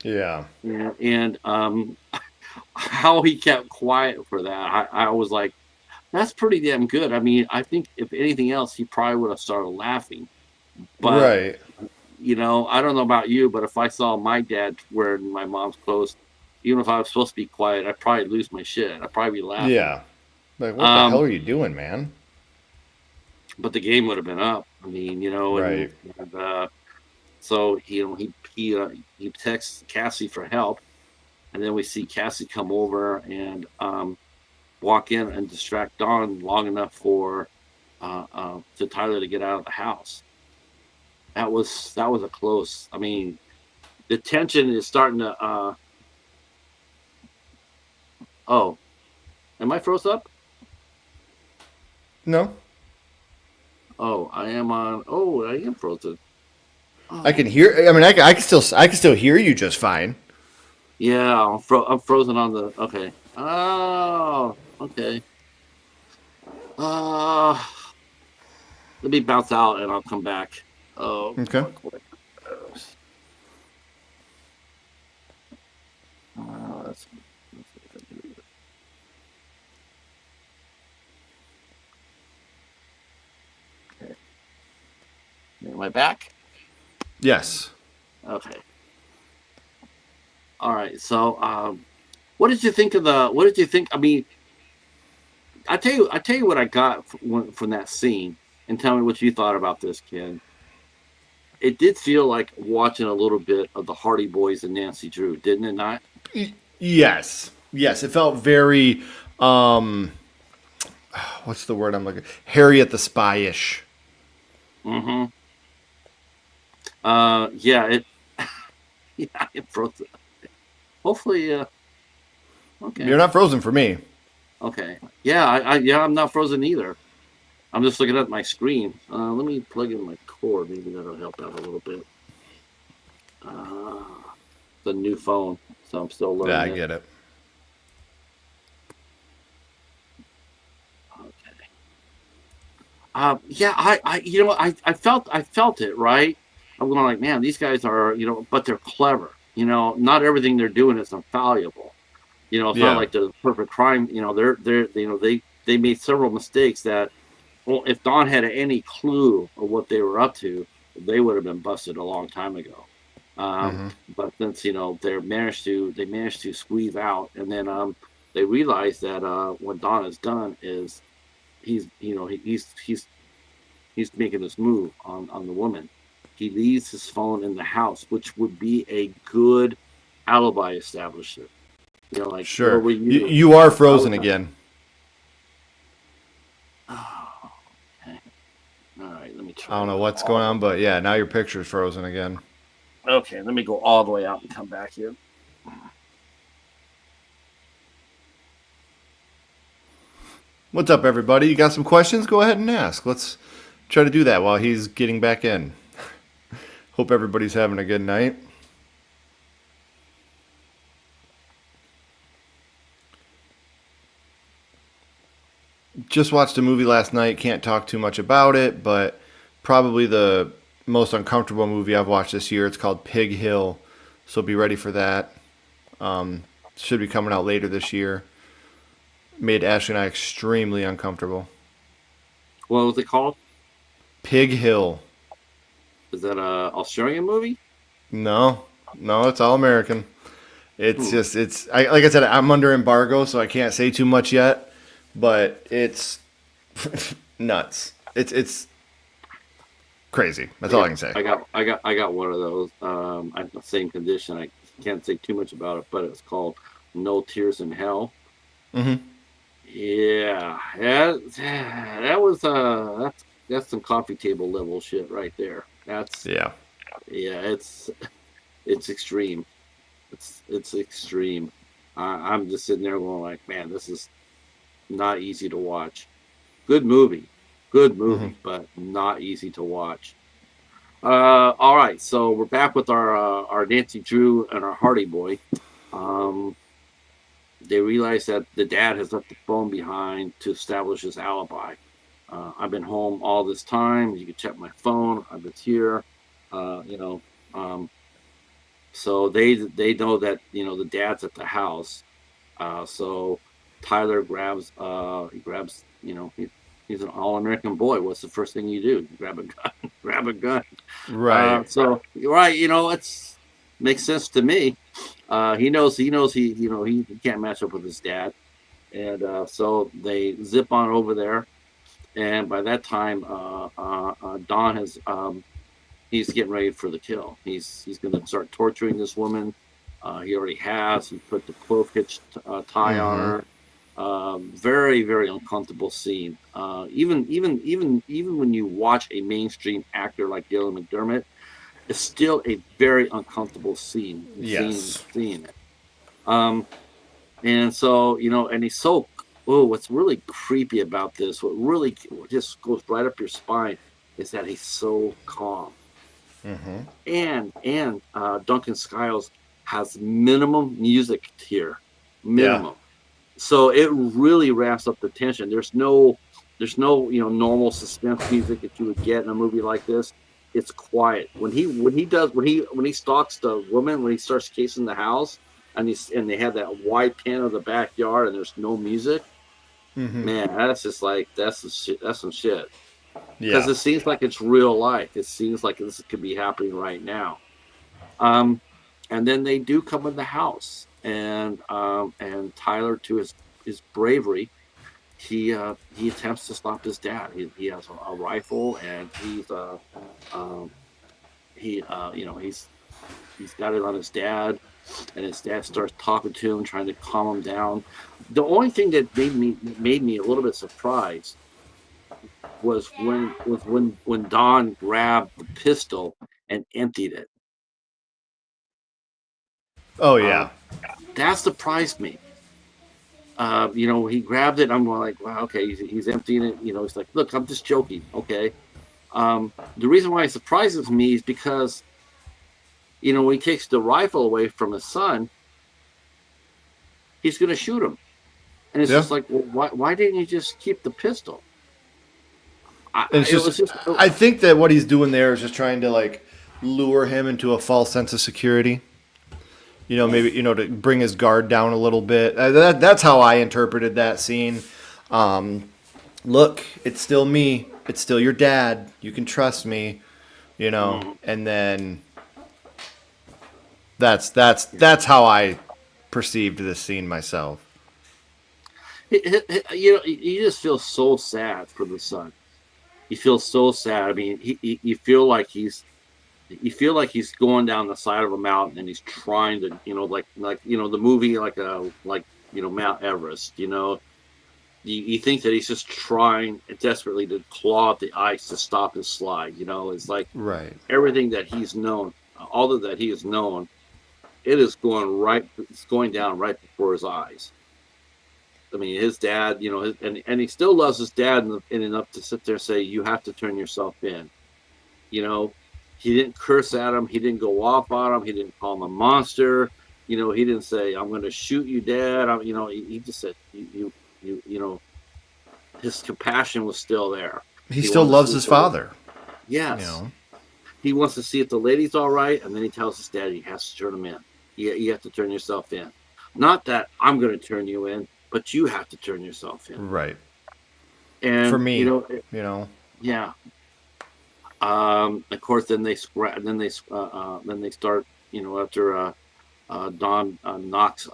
Yeah. and how he kept quiet for that. I was like, that's pretty damn good. I mean, I think if anything else, he probably would have started laughing. But Right. I don't know about you, but if I saw my dad wearing my mom's clothes, even if I was supposed to be quiet, I'd probably lose my shit. I'd probably be laughing. Yeah. Like, what the hell Um, are you doing, man? but the game would have been up. I mean, Right. so he texts Cassie for help, and then we see Cassie come over and walk in and distract Dawn long enough for to Tyler to get out of the house. That was a close. I mean, the tension is starting to. Oh, am I froze up? No. Oh, I am on. Oh, I am frozen. I can Oh, hear. I mean, I can still hear you just fine. yeah, I'm frozen on the. Okay. Oh, okay. Uh, Let me bounce out and I'll come back. Oh, Okay. fuck. Let's see if I can do it. Okay. Am I back? Yes. Okay. All right. So, what did you think of the? What did you think? I mean, I tell you what I got from that scene. and tell me what you thought about this, Ken. It did feel like watching a little bit of the Hardy Boys and Nancy Drew, didn't it not? Yes. Yes. It felt very, um, what's the word I'm looking? Harriet the Spy-ish. Mm-hmm. Yeah, it. Yeah, it froze. Hopefully, okay, You're not frozen for me. okay. Yeah, yeah, I'm not frozen either. I'm just looking at my screen. Let me plug in my cord. Maybe that'll help out a little bit. Uh, it's a new phone, so I'm still Yeah, learning I it. get it. Okay. Yeah, I felt it, right? I'm going like, man, these guys are, but they're clever. Not everything they're doing is infallible. It's not Yeah. like the perfect crime. They made several mistakes that, well, if Don had any clue of what they were up to, they would have been busted a long time ago. Um, Mm-hmm. but since they managed to squeeze out, and then they realized that what Don has done is he's making this move on the woman. He leaves his phone in the house, which would be a good alibi establishment. Like, where Sure. were You, you? you are I was. frozen again. Oh, okay. All right. Let me I try don't know going what's going all on, but yeah, now your picture's frozen again. Okay, let me go all the way out and come back here. What's up, everybody? You got some questions? Go ahead and ask. Let's try to do that while he's getting back in. Hope everybody's having a good night. Just watched a movie last night. Can't talk too much about it, but probably the most uncomfortable movie I've watched this year. It's called Pig Hill, so be ready for that. Should be coming out later this year. Made Ashley and I extremely uncomfortable. What was it called? Pig Hill. Is that a Australian movie? No, no, it's all American. It's Hmm. just like I said, I'm under embargo, so I can't say too much yet. But it's nuts. It's crazy. That's I all I got, can say. I got one of those. I'm the same condition. I can't say too much about it, but it's called No Tears in Hell. Hmm. Yeah, that was that's some coffee table level shit right there. That's Yeah. Yeah, it's extreme. It's extreme. I'm just sitting there going like, man, this is not easy to watch. Good movie, good Hmm. movie, but not easy to watch. All right, so we're back with our Nancy Drew and our Hardy Boy. Um, they realize that the dad has left the phone behind to establish his alibi. I've been home all this time. You can check my phone. I've been here. Uh, you know, um, so they know that the dad's at the house. So Tyler grabs he's an all American boy. What's the first thing you do? Grab a gun, grab a gun. Right. So you're right. It's makes sense to me. He knows he can't match up with his dad, and so they zip on over there. And by that time, Don has he's getting ready for the kill. He's going to start torturing this woman. He already has. He put the Clovehitch tie on Hmm. her. Very very uncomfortable scene. Even when you watch a mainstream actor like Dylan McDermott, it's still a very uncomfortable scene. Yes. Seeing it. Um, and so and he's so. Oh, what's really creepy about this? What really just goes right up your spine is that he's so calm Hmm. and Duncan Skiles has minimum music here, Yeah. minimum. So it really ramps up the tension. There's no normal suspense music that you would get in a movie like this. It's quiet when he stalks the woman when he starts casing the house and they have that wide pan of the backyard and there's no music. Hmm. Man, that's just like that's some shit because Yeah. it seems like it's real life. It seems like this could be happening right now. Um, and then they do come in the house, and Tyler, to his bravery, he attempts to stop his dad. He has a rifle, and um, he's got it on his dad, and his dad starts talking to him, trying to calm him down. The only thing that made me a little bit surprised was when Don grabbed the pistol and emptied it. Oh Uh, yeah. that surprised me. He grabbed it. I'm like, wow, okay, he's emptying it. He's like, look, I'm just joking, okay. The reason why it surprises me is because when he takes the rifle away from his son, he's going to shoot him, and it's Yeah. just like, well, why didn't you just keep the pistol? And it's It was just, just, I think that what he's doing there is just trying to like lure him into a false sense of security. Maybe to bring his guard down a little bit. That's how I interpreted that scene. Look, it's still me. It's still your dad. You can trust me. And then that's how I perceived this scene myself. you just feel so sad for the son. You feel so sad. I mean, you feel like he's going down the side of a mountain, and he's trying to, like the movie, like Mount Everest. You think that he's just trying desperately to claw at the ice to stop his slide. It's like Right. everything that he's known, all of that he has known, it's going down right before his eyes. I mean, his dad, and he still loves his dad in enough to sit there and say, you have to turn yourself in. He didn't curse at him. He didn't go off on him. He didn't call him a monster. He didn't say, I'm going to shoot you, Dad. He just said, his compassion was still there. He still loves his father. Yes. He wants to see if the lady's all right, and then he tells his dad he has to turn him in. You have to turn yourself in. Not that I'm going to turn you in, but you have to turn yourself in. Right. And for me, yeah. Of course, then they start. After Dawn knocks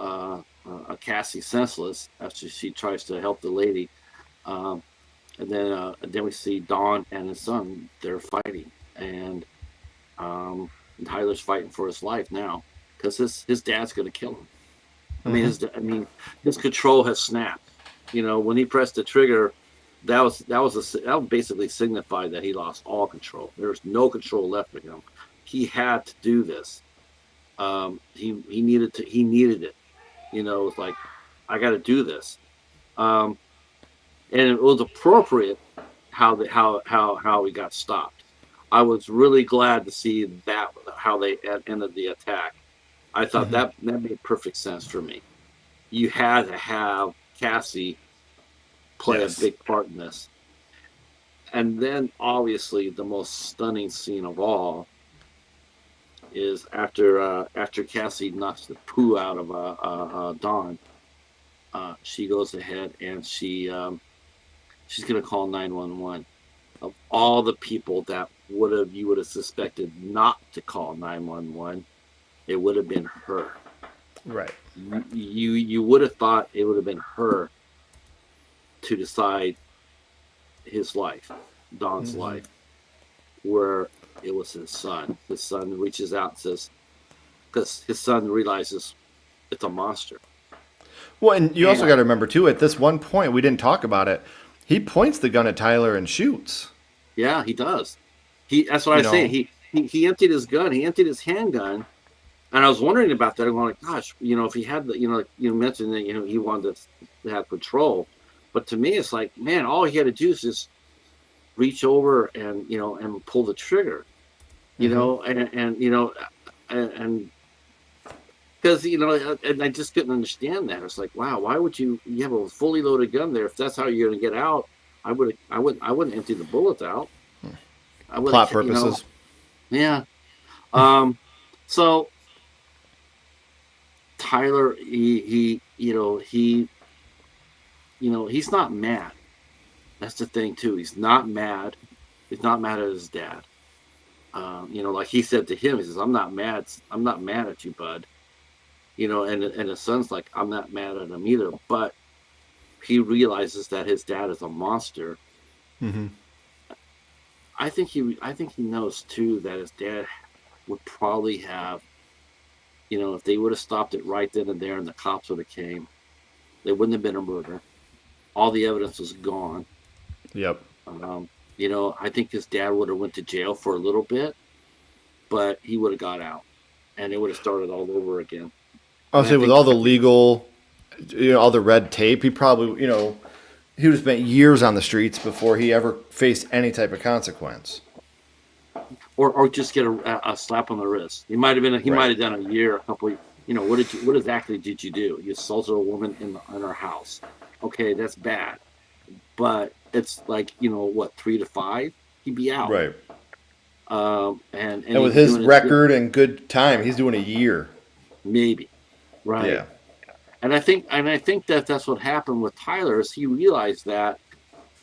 Cassie senseless after she tries to help the lady, and then we see Dawn and his son. They're fighting, and Tyler's fighting for his life now because his dad's going to kill him. His control has snapped. When he pressed the trigger, that basically signified that he lost all control. There was no control left for him. He had to do this. He needed it. It's like, I got to do this. And it was appropriate how he got stopped. I was really glad to see that how they ended the attack. I thought that made perfect sense for me. You had to have Cassie play a big part in this. And then, obviously, the most stunning scene of all is after Cassie knocks the poo out of Dawn. She goes ahead and she's going to call 911. Of all the people that you would have suspected not to call 911, it would have been her. Right. You would have thought it would have been her to decide his life, Don's life, where it was his son. His son reaches out and says, because his son realizes it's a monster. Well, and you also got to remember too, at this one point, we didn't talk about it, he points the gun at Tyler and shoots. Yeah, he does. That's what I say. He emptied his gun. He emptied his handgun. And I was wondering about that. I'm going like, gosh, if he had the, like you mentioned that, he wanted to have control. But to me, it's like, man, all he had to do is just reach over and, and pull the trigger, and because, and I just couldn't understand that. It's like, wow, why would you have a fully loaded gun there? If that's how you're going to get out, I wouldn't empty the bullets out. I would, plot purposes. Yeah. So Tyler, he's not mad. That's the thing too. He's not mad. He's not mad at his dad. Like he said to him, he says, I'm not mad at you, bud. And his son's like, I'm not mad at him either. But he realizes that his dad is a monster. Mm-hmm. I think he knows too that his dad would probably have, if they would have stopped it right then and there and the cops would have came, there wouldn't have been a murder. All the evidence was gone. Yep. Um, I think his dad would have went to jail for a little bbit, but he would have got out, and it would have started all over again. I'll And I say with think all the legal, all the red tape, he probably, he would have spent years on the streets before he ever faced any type of consequence. or just get a slap on the wrist. He might Right. have done a year, a couple. What exactly did you do? You assaulted a woman in her house. Okay, that's bad, but it's like what, 3 to 5? He'd be out. Right. And And with he'd be his doing it record and good time, he's doing a year. maybe, right? Yeah. And I think that that's what happened with Tyler is he realized that,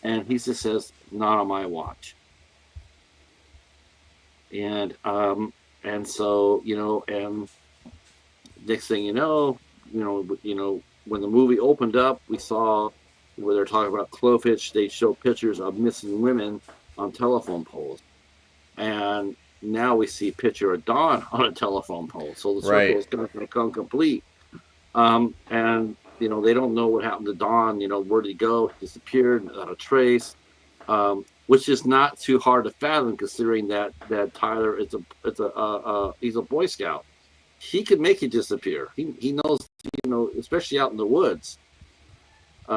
and he just says, "Not on my watch." And so and next thing when the movie opened up, we saw where they're talking about Clovehitch. They show pictures of missing women on telephone poles, and now we see a picture of Dawn on a telephone pole. So the circle Right. is going to become complete. And they don't know what happened to Dawn. Where did he go? He disappeared without a trace. Which is not too hard to fathom, considering that Tyler is he's a Boy Scout. He can make it disappear. He knows, especially out in the woods.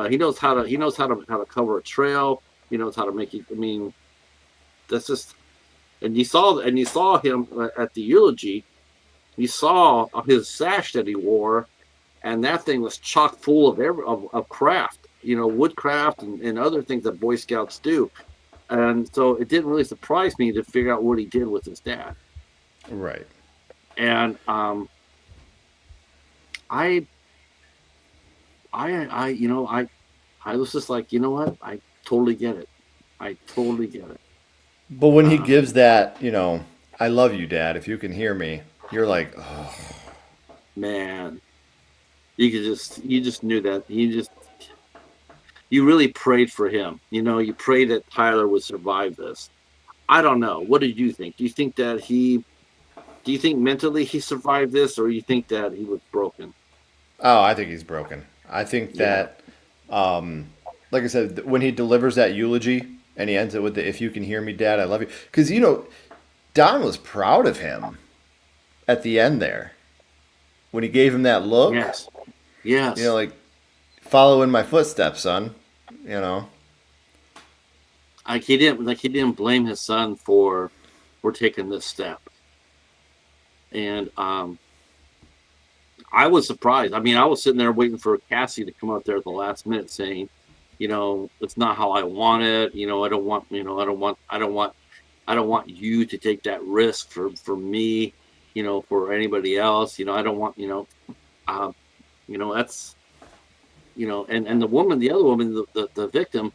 He knows how to cover a trail. He knows how to make it. I mean, that's just. And you saw him at the eulogy. You saw his sash that he wore, and that thing was chock full of craft. Woodcraft and other things that Boy Scouts do. And so it didn't really surprise me to figure out what he did with his dad. Right. And I was just like, you know what? I totally get it. I totally get it. But when he Uh, gives that, I love you, Dad, if you can hear me, you're like, oh, Man, you just knew that you really prayed for him. You prayed that Tyler would survive this. I don't know. What did you think? Do you think mentally he survived this, or you think that he was broken? oh, I think he's broken. I think Yeah. that, like I said, when he delivers that eulogy and he ends it with the, if you can hear me, Dad, I love you. Because, Don was proud of him at the end there when he gave him that look, Yes. Yes. like, follow in my footsteps, son, you know. He didn't blame his son for taking this step. And I was surprised. I mean, I was sitting there waiting for Cassie to come out there at the last minute saying, it's not how I want it. I don't want, I don't want you to take that risk for me, for anybody else. I don't want, that's, and the other woman, the victim,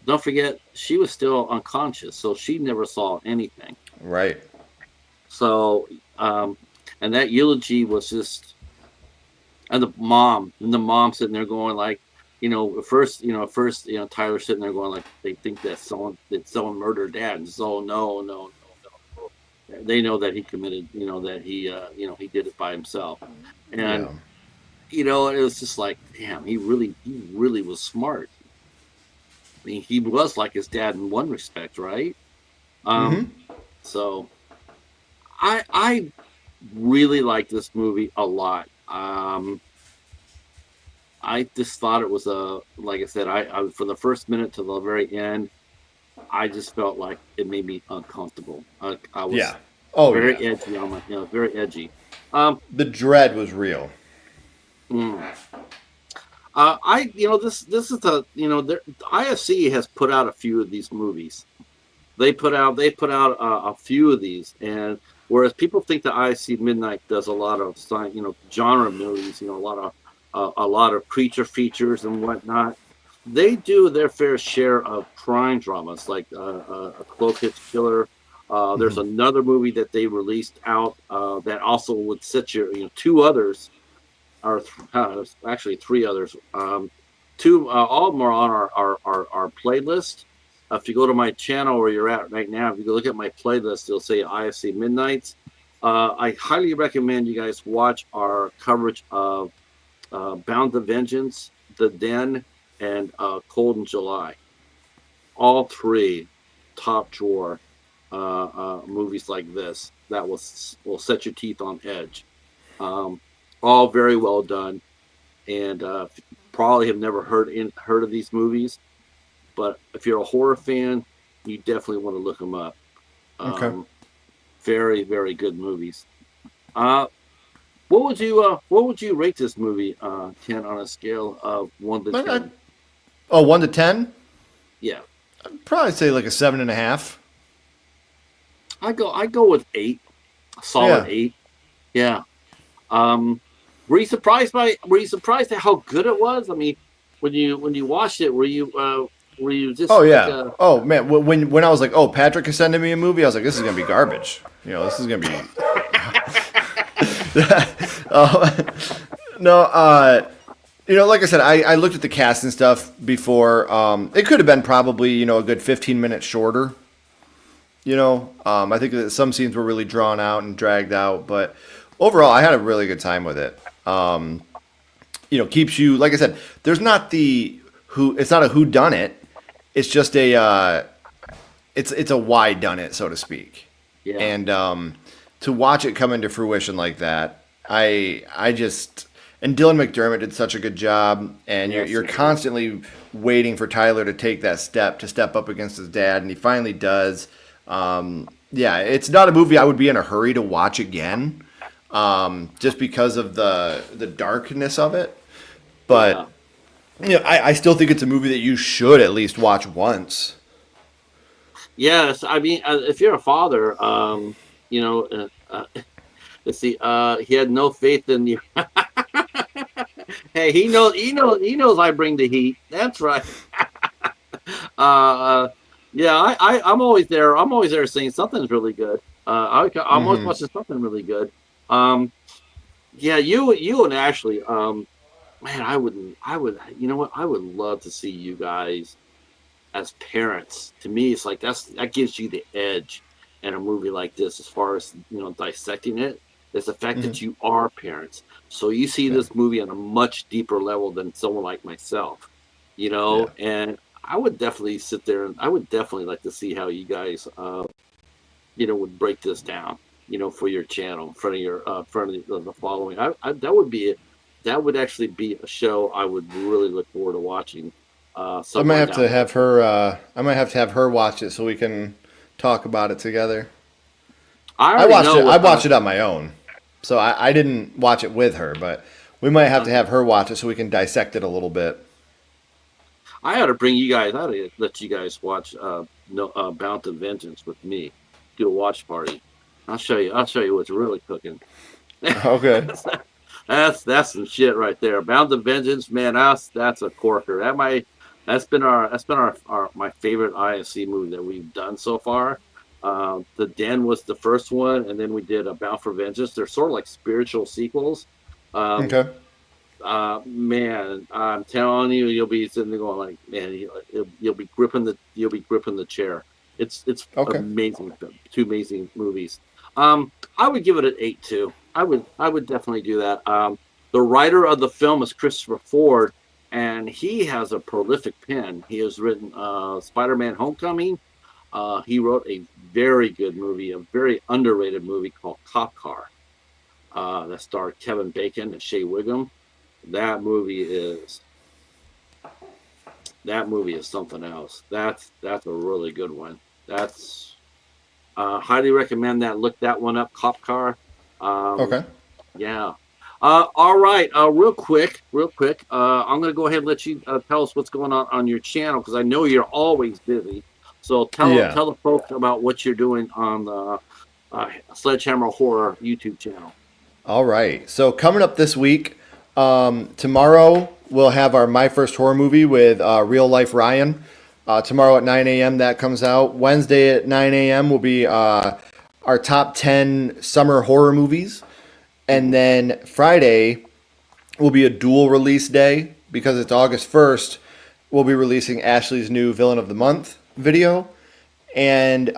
don't forget, she was still unconscious, so she never saw anything. Right. So, and that eulogy was just, and the mom sitting there going like, first, Tyler sitting there going like, they think that someone murdered Dad, and so no, no, no, no. They know that he committed, that he did it by himself, and Yeah. it was just like, damn, he really was smart. I mean, he was like his dad in one respect, right? Um, Mm-hmm. so I really like this movie a lot. I just thought it was like I said, I from the first minute to the very end, I just felt like it made me uncomfortable. I was Yeah. Oh, very yeah. edgy on very edgy. Um, The dread was real. mm. This is the IFC has put out a few of these movies. They put out a few of these, and whereas people think that IFC Midnight does a lot of genre movies, a lot of creature features and whatnot, they do their fair share of crime dramas, like a Clovehitch Killer. There's Mm-hmm. another movie that they released out that also would set two others, or actually three others. all of them are on our playlist. If you go to my channel where you're at right now, if you go look at my playlist, you'll say IFC Midnights. I highly recommend you guys watch our coverage of Bound to Vengeance, The Den, and Cold in July. All three top drawer movies like this that will set your teeth on edge. All very well done, and probably have never heard of these movies. But if you're a horror fan, you definitely want to look them up. Okay. Very, very good movies. What would you rate this movie, Ken, on a scale of 1 to 10? 1 to 10? Yeah, I'd probably say like a 7.5. I go with 8, a solid 8. Yeah. Were you surprised at how good it was? I mean, when you watched it, were you just? Oh yeah. Oh man, when I was like, oh, Patrick is sending me a movie, I was like, this is gonna be garbage. This is gonna be. No. Like I said, I looked at the cast and stuff before. It could have been probably a good 15 minutes shorter. I think that some scenes were really drawn out and dragged out, but overall, I had a really good time with it. Keeps you, like I said, there's not it's not a who done it. It's just it's a why done it, so to speak. Yeah. And to watch it come into fruition like that, and Dylan McDermott did such a good job, and you're constantly waiting for Tyler to take that step up against his dad, and he finally does. It's not a movie I would be in a hurry to watch again, just because of the darkness of it. But I still think it's a movie that you should at least watch once. Yes, I mean, if you're a father, let's see, he had no faith in you. Hey, he knows I bring the heat. That's right. I'm always there. I'm always there saying something's really good. I'm always watching something really good. You and Ashley. Man, I would. You know what? I would love to see you guys as parents. To me, it's like that gives you the edge in a movie like this, as far as dissecting it. Is the fact that you are parents, so you see this movie on a much deeper level than someone like myself. And I would definitely sit there, and I would definitely like to see how you guys, would break this down, for your channel, in front of the following. That would actually be a show I would really look forward to watching. I might have to have her. I might have to have her watch it so we can talk about it together. I watched it on my own, so I didn't watch it with her, but we might have to have her watch it so we can dissect it a little bit. I ought to bring you guys. I ought to let you guys watch Bound to Vengeance with me. Do a watch party. I'll show you what's really cooking. Okay. That's some shit right there. Bound to Vengeance, man. That's a corker. That's been my favorite IFC movie that we've done so far. The Den was the first one, and then we did Bound for Vengeance. They're sort of like spiritual sequels. Okay. Man, I'm telling you, you'll be sitting there going like, man, you'll be gripping the chair. It's okay. Amazing. 2 amazing movies. I would give it an 8 too. I would definitely do that. The writer of the film is Christopher Ford, and he has a prolific pen. He has written Spider-Man: Homecoming. He wrote a very good movie, a very underrated movie called Cop Car, that starred Kevin Bacon and Shea Whigham. That movie is something else. That's a really good one. That's highly recommend that. Look that one up, Cop Car. Okay. Yeah. All right. Real quick. I'm going to go ahead and let you tell us what's going on your channel, because I know you're always busy. So tell the folks about what you're doing on the Sledgehammer Horror YouTube channel. All right. So coming up this week, tomorrow we'll have our My First Horror Movie with Real Life Ryan. Tomorrow at 9 a.m. that comes out. Wednesday at 9 a.m. will be our top 10 summer horror movies. And then Friday will be a dual release day. because it's August 1st, we'll be releasing Ashley's new Villain of the Month video. And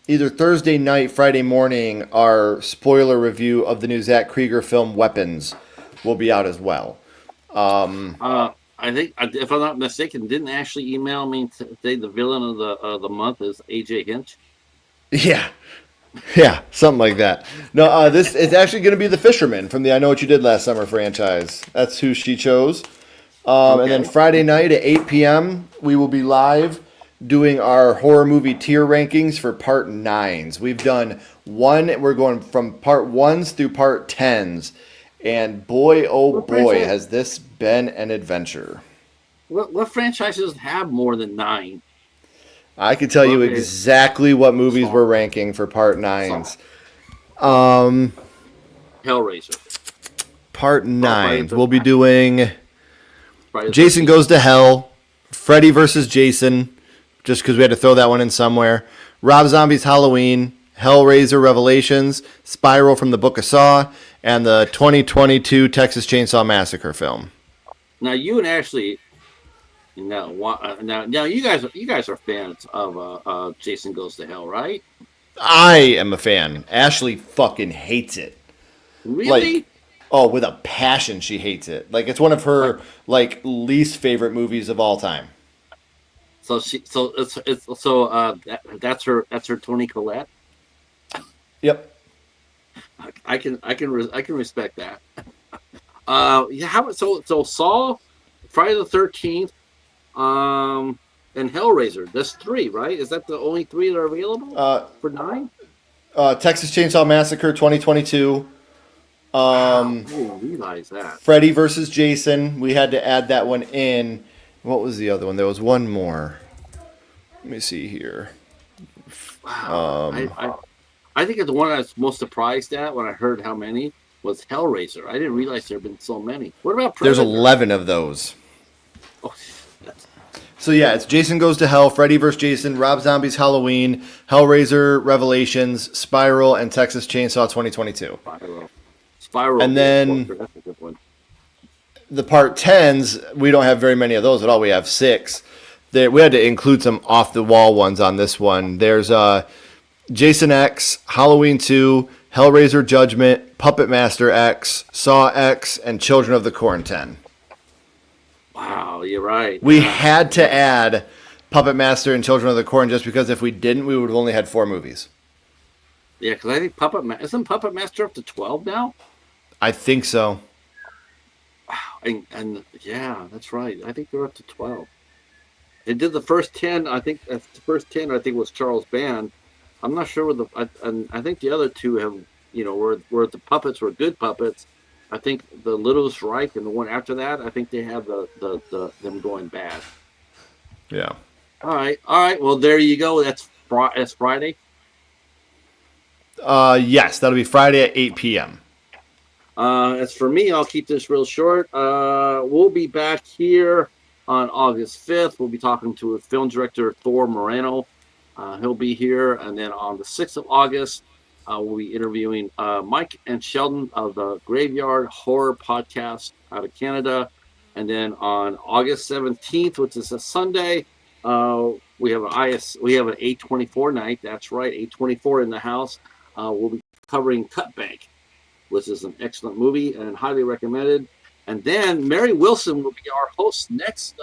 either Thursday night, Friday morning, our spoiler review of the new Zach Krieger film Weapons will be out as well. I think, if I'm not mistaken, didn't Ashley email me to say the villain of the month is AJ Hinch? Yeah. Yeah, something like that. No, this is actually going to be the Fisherman from the I Know What You Did Last Summer franchise. That's who she chose. Okay. And then Friday night at 8 p.m., we will be live doing our horror movie tier rankings for part 9s. We've done we're going from part 1s through part 10s. And boy, oh boy, has this been an adventure. What franchises have more than 9? I can tell you exactly what movies we're ranking for part 9s. Hellraiser. Part 9s. We'll be doing Jason Goes to Hell, Freddy vs. Jason, just because we had to throw that one in somewhere. Rob Zombie's Halloween, Hellraiser Revelations, Spiral from the Book of Saw, and the 2022 Texas Chainsaw Massacre film. Now you and Ashley, now you guys are fans of Jason Goes to Hell, right? I am a fan. Ashley fucking hates it. Really? With a passion, she hates it. Like, it's one of her least favorite movies of all time. So that's her Toni Collette. Yep. I can respect that. So Saw, Friday the 13th, and Hellraiser. That's 3, right? Is that the only 3 that are available for 9? Texas Chainsaw Massacre 2022. I didn't realize that. Freddy versus Jason. We had to add that one in. What was the other one? There was one more. Let me see here. Wow. I think the one I was most surprised at when I heard how many was Hellraiser. I didn't realize there had been so many. What about Predator? There's 11 of those. Oh, so yeah, it's Jason Goes to Hell, Freddy vs. Jason, Rob Zombie's Halloween, Hellraiser Revelations, Spiral, and Texas Chainsaw 2022. Spiral. And then that's a good one. The part 10s, we don't have very many of those at all. We have 6. We had to include some off-the-wall ones on this one. There's Jason X, Halloween 2, Hellraiser Judgment, Puppet Master X, Saw X, and Children of the Corn 10. Wow, you're right. We had to add Puppet Master and Children of the Corn just because if we didn't, we would have only had 4 movies. Yeah, because I think isn't Puppet Master up to 12 now? I think so. Wow, and yeah, that's right. I think they're up to 12. They did the first 10. I think the first 10. I think was Charles Band. I'm not sure I think the other 2 have, where the puppets were good puppets. I think the Littlest Reich and the one after that, I think they have them going bad. Yeah. All right. Well, there you go. That's Friday. Yes, that'll be Friday at 8 p.m. As for me, I'll keep this real short. We'll be back here on August 5th. We'll be talking to a film director, Thor Moreno. He'll be here. And then on the 6th of August, we'll be interviewing Mike and Sheldon of the Graveyard Horror Podcast out of Canada. And then on August 17th, which is a Sunday, we have an A24 night. That's right, A24 in the house. We'll be covering Cut Bank, which is an excellent movie and highly recommended. And then Mary Wilson will be our host next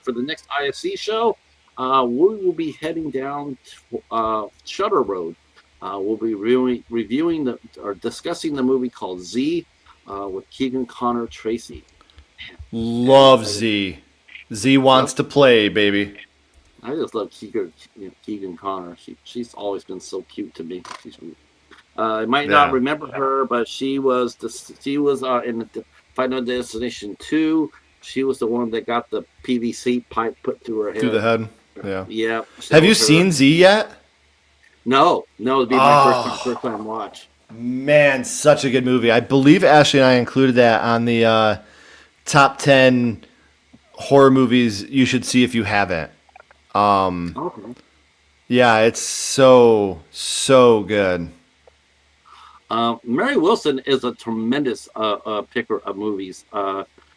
for the next IFC show. We will be heading down to Shutter Road. We'll be reviewing or discussing the movie called Z with Keegan Connor Tracy. Love Z. Z wants to play, baby. I just love Keegan Connor. She's always been so cute to me. I might not remember her, but she was in the Final Destination 2. She was the one that got the PVC pipe put through her head. Through the head. Yeah. Yeah. Have you seen Z yet? No. It'd be my first time watch. Man, such a good movie. I believe Ashley and I included that on the top 10 horror movies you should see if you haven't. Okay. Yeah, it's so good. Mary Wilson is a tremendous picker of movies.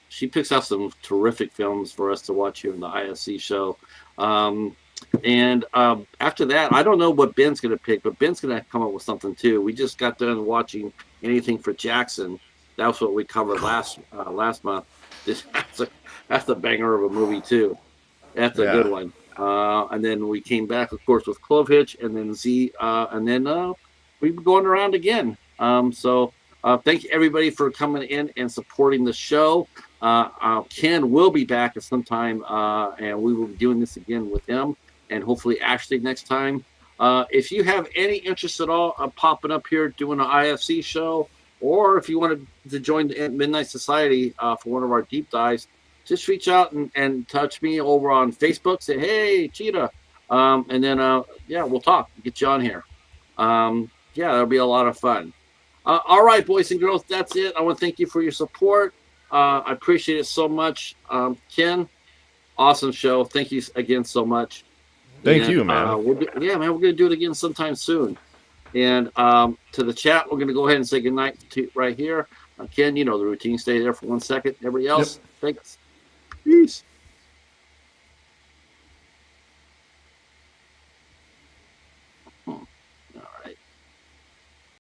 she picks out some terrific films for us to watch here in the IFC show. And after that, I don't know what Ben's going to pick, but Ben's going to come up with something too. We just got done watching Anything for Jackson. That's what we covered last month. That's a banger of a movie too. That's a good one. And then we came back, of course, with Clovehitch, and then Z, and then we've been going around again. So thank you everybody for coming in and supporting the show. Ken will be back at some time, and we will be doing this again with him, and hopefully Ashley next time. If you have any interest at all of popping up here doing an IFC show, or if you wanted to join the Midnight Society for one of our deep dives, just reach out and touch me over on Facebook. Say, hey, Cheetah. And then, we'll talk. Get you on here. That'll be a lot of fun. All right, boys and girls, that's it. I want to thank you for your support. I appreciate it so much. Ken, awesome show. Thank you again so much. Thank you, man. We're going to do it again sometime soon. And to the chat, we're going to go ahead and say goodnight right here. Ken, you know the routine. Stay there for 1 second. Everybody else, thanks. Peace.